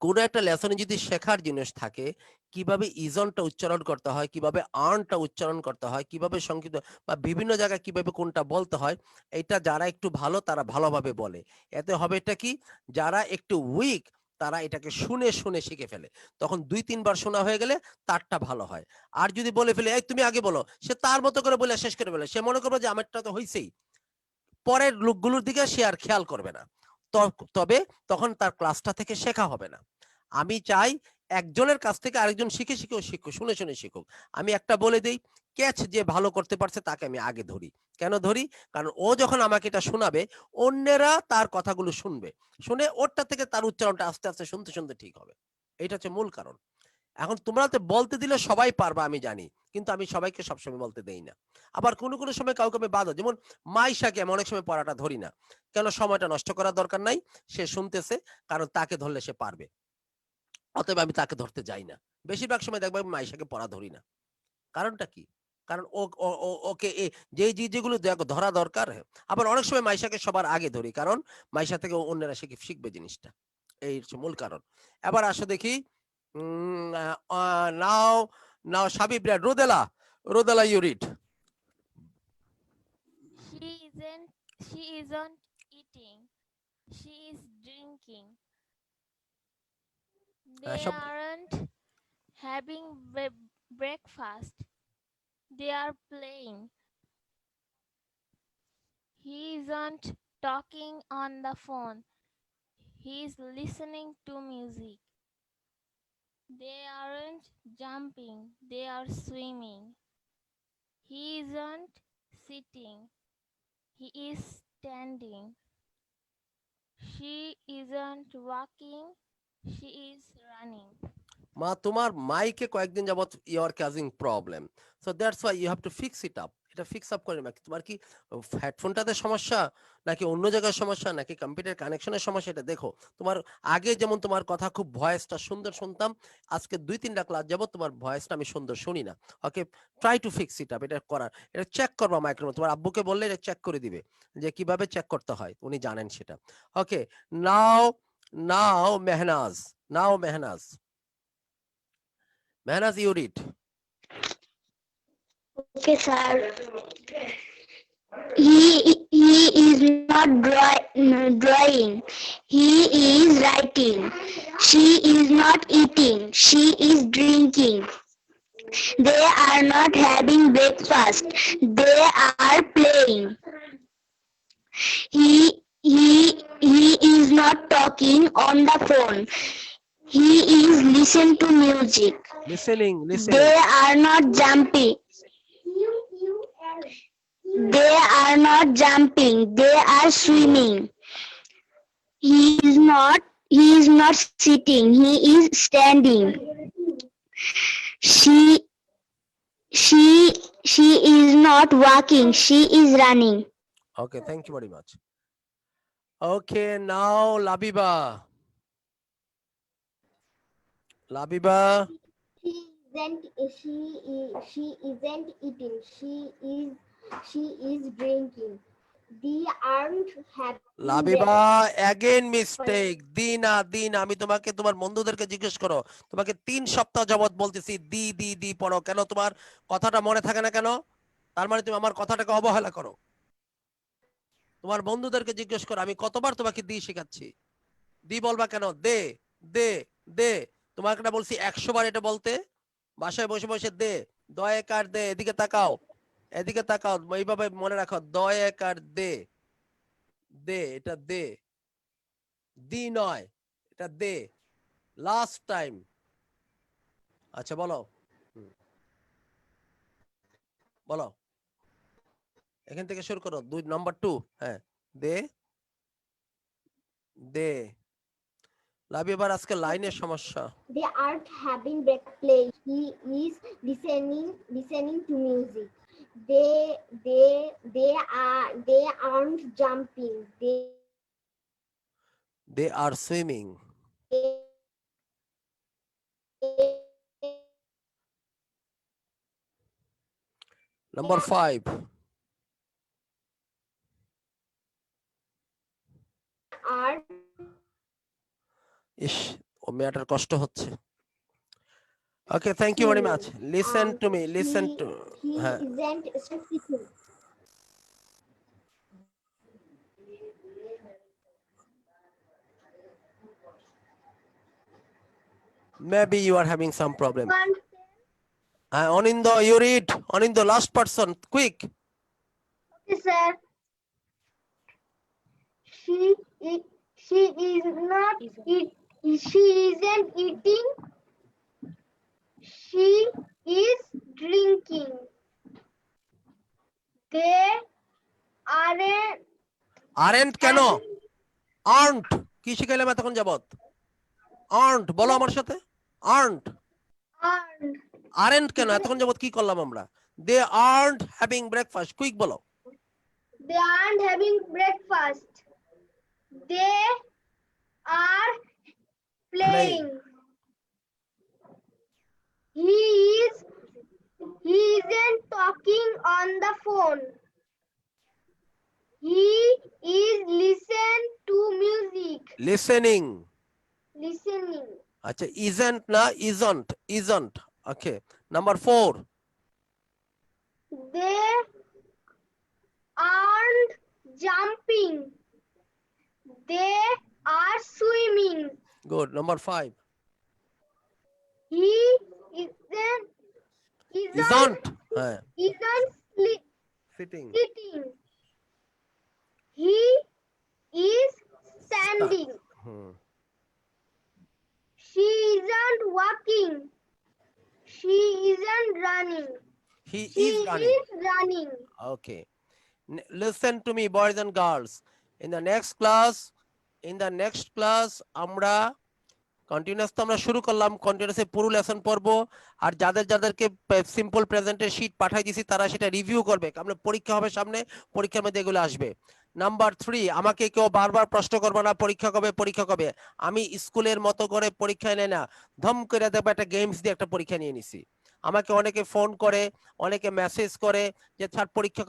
কোনো একটা লেসনে যদি শেখার জিনিস থাকে, কিভাবে ইজনটা উচ্চারণ করতে হয়, কিভাবে আর্নটা উচ্চারণ করতে হয়, কিভাবে সংক্ষিপ্ত বা বিভিন্ন জায়গায় কিভাবে কোনটা বলতে হয়, এটা যারা একটু ভালো তারা ভালোভাবে বলে। এতে হবে এটা কি, যারা একটু উইক তারা এটাকে শুনে শুনে শিখে ফেলে। তখন 2-3 বার শোনা হয়ে গেলে তারটা ভালো হয়। আর যদি বলে ফেলে এই তুমি আগে বলো, সে তার মতো করে বলে শেষ করে ফেলে, সে মনে করবে যে আমারটা তো হইছেই, পরের লোকগুলোর দিকে সে আর খেয়াল করবে না। তবে তখন তার ক্লাসটা থেকে শেখা হবে না। আমি চাই একজনের কাছ থেকে আরেকজন শিখে শিখেও শিখুক, শুনে শুনে শিখুক। আমি একটা বলে দেই, ক্যাচ যে ভালো করতে পারছে তাকে আমি আগে ধরি। কেন ধরি? কারণ ও যখন আমাকে এটা শোনাবে, অন্যেরা তার কথাগুলো শুনবে, শুনে ওরটা থেকে তার উচ্চারণটা আস্তে আস্তে শুনতে শুনতে ঠিক হবে। এটা হচ্ছে মূল কারণ। এখন তোমরা তো বলতে দিলে সবাই পারবা আমি জানি, কিন্তু আমি সবাইকে সবসময় বলতে দেই না। আবার কোনো কোনো সময় কাউকে আমি বাধা, যেমন মাইশাকে আমি অনেক সময় পড়াটা ধরি না। কেন? সময়টা নষ্ট করার দরকার নাই, সে শুনতেছে, কারণ তাকে ধরলে সে পারবে, অতএব আমি তাকে ধরতে যাই না। বেশিরভাগ সময় দেখবো আমি মাইশাকে পড়া ধরি না। কারণটা কি? কারণ ওকে যেগুলো ধরা দরকার। আবার অনেক সময় মাইশাকে সবার আগে ধরি, কারণ মাইশা থেকে অন্যরা শিখবে জিনিসটা। এই হচ্ছে মূল কারণ। এবার আসো দেখি, now Sabib, Rodela you read. She isn't eating. She is drinking. They সব aren't having breakfast. They are playing. He isn't talking on the phone. He is listening to music. They aren't jumping. They are swimming. He isn't sitting. He is standing. She isn't walking. She is running. মা তোমার মাইকে কয়েকদিন যাবত you are causing problem, so that's why you have to fix it up. এটা fix up করে নাকি তোমার কি হেডফোনটাতে সমস্যা, নাকি অন্য জায়গায় সমস্যা, নাকি কম্পিউটার কানেকশনের সমস্যা, এটা দেখো। তোমার আগে যেমন তোমার কথা খুব ভয়েসটা সুন্দর শুনতাম, আজকে 2-3টা ক্লাস যাবত তোমার ভয়েসটা আমি সুন্দর শুনি না। Okay, try to fix it up. এটা করার, এটা চেক করবা মাইক্রোফোন। তোমার আব্বুকে বললে এটা চেক করে দিবে, যে কিভাবে চেক করতে হয়, উনি জানেন সেটা। ওকে, নাও নাও Mehnaz, Mehnaz, you read. Okay, sir. He is not drawing. He is writing. She is not eating. She is drinking. They are not having breakfast. They are playing. He is not talking on the phone. He is listening to music. Listening. They are not jumping. They are not jumping. They are swimming. He is not sitting. He is standing. She is not walking. She is running. Okay, thank you very much. Okay, now Labiba. She isn't eating. She is drinking. They aren't having Labiba, again mistake. দিন আমি তোমাকে তোমার বন্ধুদেরকে জিজ্ঞেস করো, তোমাকে 3 সপ্তাহ যাবত বলতেছি দি পড়ো, কেন তোমার কথাটা মনে থাকে না কেন? তার মানে তুমি আমার কথাটাকে অবহেলা করো। তোমার বন্ধুদেরকে জিজ্ঞেস করো আমি কতবার তোমাকে দি শেখাচ্ছি। দি বলবা কেন? দে দে, তোমাকে না বলছি 100 বার এটা বলতে, বাসায় বসে বসে দে, দয়াকার দে, এদিকে তাকাও, এদিকে তাকাও, এইভাবে মনে রাখো, দয়াকার দে, দে, এটা দে, দি নয়, এটা দে, লাস্ট টাইম। আচ্ছা বলো, বলো, এখান থেকে শুরু করো, 2 নাম্বার 2। হ্যাঁ, দে দে। লাভ, এবার আজকে লাইনের সমস্যা। They aren't having breakfast play. He is listening to music. They aren't jumping. They are swimming. Number 5। Are is, ও মেয়েটার কষ্ট হচ্ছে। Okay, thank you very much. Listen to me, listen to. he হ্যাঁ, isn't sitting. maybe you are having some problem. One, Anindo, you read. Anindo, last person, quick. okay, sir. She is not eat. She isn't eating. She is drinking. They aren't aren't কেন? aren't কি শিখাইলাম এতক্ষণ যাবত? aren't বলো আমার সাথে, aren't। aren't কেন এতক্ষণ যাবত কি করলাম আমরা? they aren't having breakfast, quick বলো। They aren't having breakfast. They are playing. He isn't talking on the phone. He is listening। listening. আচ্ছা, isn't না, isn't। okay, number 4। They aren't jumping. They are swimming. good, number 5। He isn't হ্যাঁ, sitting. sitting। He is standing. Hmm, She isn't walking. She isn't running. he She is running। is running. okay, listen to me boys and girls, in the next class আমরা continuous তো আমরা শুরু করলাম, কন্টিনিউয়াসে পুরো lesson পড়বো, আর যাদেরকে simple প্রেজেন্টের sheet পাঠাই দিছি তারা সেটা রিভিউ করবে, আমরা পরীক্ষা হবে সামনে, পরীক্ষার মধ্যে এগুলো আসবে। নাম্বার 3, আমাকে কেউ বারবার প্রশ্ন করবে না পরীক্ষা কবে। আমি স্কুলের মতো করে পরীক্ষা নেই না, ধম করে দেখবো একটা গেমস দিয়ে একটা পরীক্ষা নিয়ে নিছি। আমাকে অনেকে ফোন করে, অনেকে মেসেজ করে যে স্যার পরীক্ষা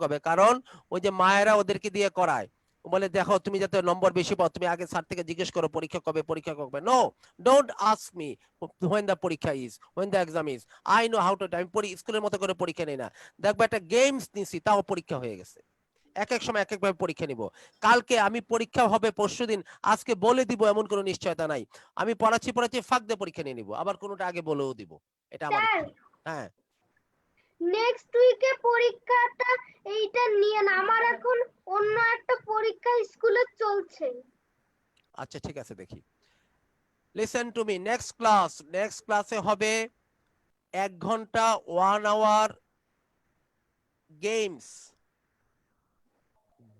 কবে, কারণ ওই যে মায়েরা ওদেরকে দিয়ে করায়, বলে দেখো তুমি যাতে নম্বর বেশি পাও, তুমি আগে স্যার থেকে জিজ্ঞেস করো পরীক্ষা কবে। No, don't ask me when the পরীক্ষা is, when the exam is, I know how to, আমি স্কুলের মতো করে পরীক্ষা নেই না, দেখবো একটা গেমস নিছি তাও পরীক্ষা হয়ে গেছে। এক সময় এক ভাবে পরীক্ষা নিব। কালকে আমি পরীক্ষা হবে পরশুদিন, আজকে বলে দিব এমন কোনো নিশ্চয়তা নাই। আমি পড়াচ্ছি ফাঁক দিয়ে পরীক্ষা নিয়ে নিব, আবার কোনোটা আগে বলেও দিব, এটা আমার ইচ্ছা। হ্যাঁ, নেক্সট উইকে পরীক্ষাটা এইটা নিয়ে না, আমার এখন অন্য একটা পরীক্ষা স্কুলে চলছে। আচ্ছা ঠিক আছে, দেখি। লিসেন টু মি, নেক্সট ক্লাসে হবে 1 ঘন্টা 1 আওয়ার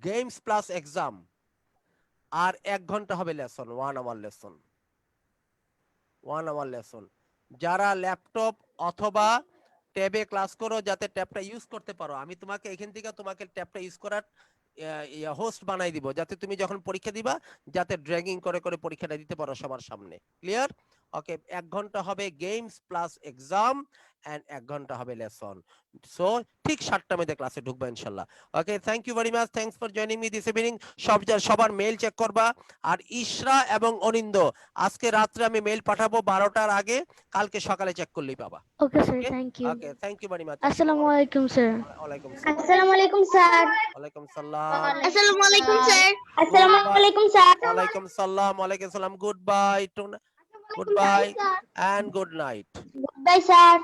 গেমস প্লাস এক্সাম, আর 1 ঘন্টা হবে লেসন, 1 আওয়ার লেসন। যারা ল্যাপটপ অথবা ট্যাবে ক্লাস করো, যাতে ট্যাবটা ইউজ করতে পারো, আমি তোমাকে এখান থেকে তোমাকে ট্যাবটা ইউজ করার হোস্ট বানাই দিব, যাতে তুমি যখন পরীক্ষা দিবা যাতে ড্র্যাগিং করে পরীক্ষাটা দিতে পারো সবার সামনে। ক্লিয়ার? ওকে, 1 ঘন্টা হবে গেমস প্লাস এক্সাম, এন্ড 1 ঘন্টা হবে লেসন। সো ঠিক 7টার মধ্যে ক্লাসে ঢুকবা ইনশাআল্লাহ। Okay, thank you very much, thanks for joining me this evening. সবার মেইল চেক করবা। আর ইশরা এবং অনিন্দ আজকে রাত্রে আমি মেইল পাঠাবো 12টার আগে, কালকে সকালে চেক করলেই পাবা। Okay sir, okay thank you. Okay, thank you very much. আসসালামু আলাইকুম স্যার। ওয়ালাইকুম সালাম। আসসালামু আলাইকুম স্যার। ওয়ালাইকুম সালাম। আসসালামু আলাইকুম স্যার। আসসালামু আলাইকুম স্যার। ওয়ালাইকুম সালাম। ওয়ালাইকুম সালাম। Good bye, good bye and good night. Goodbye, sir.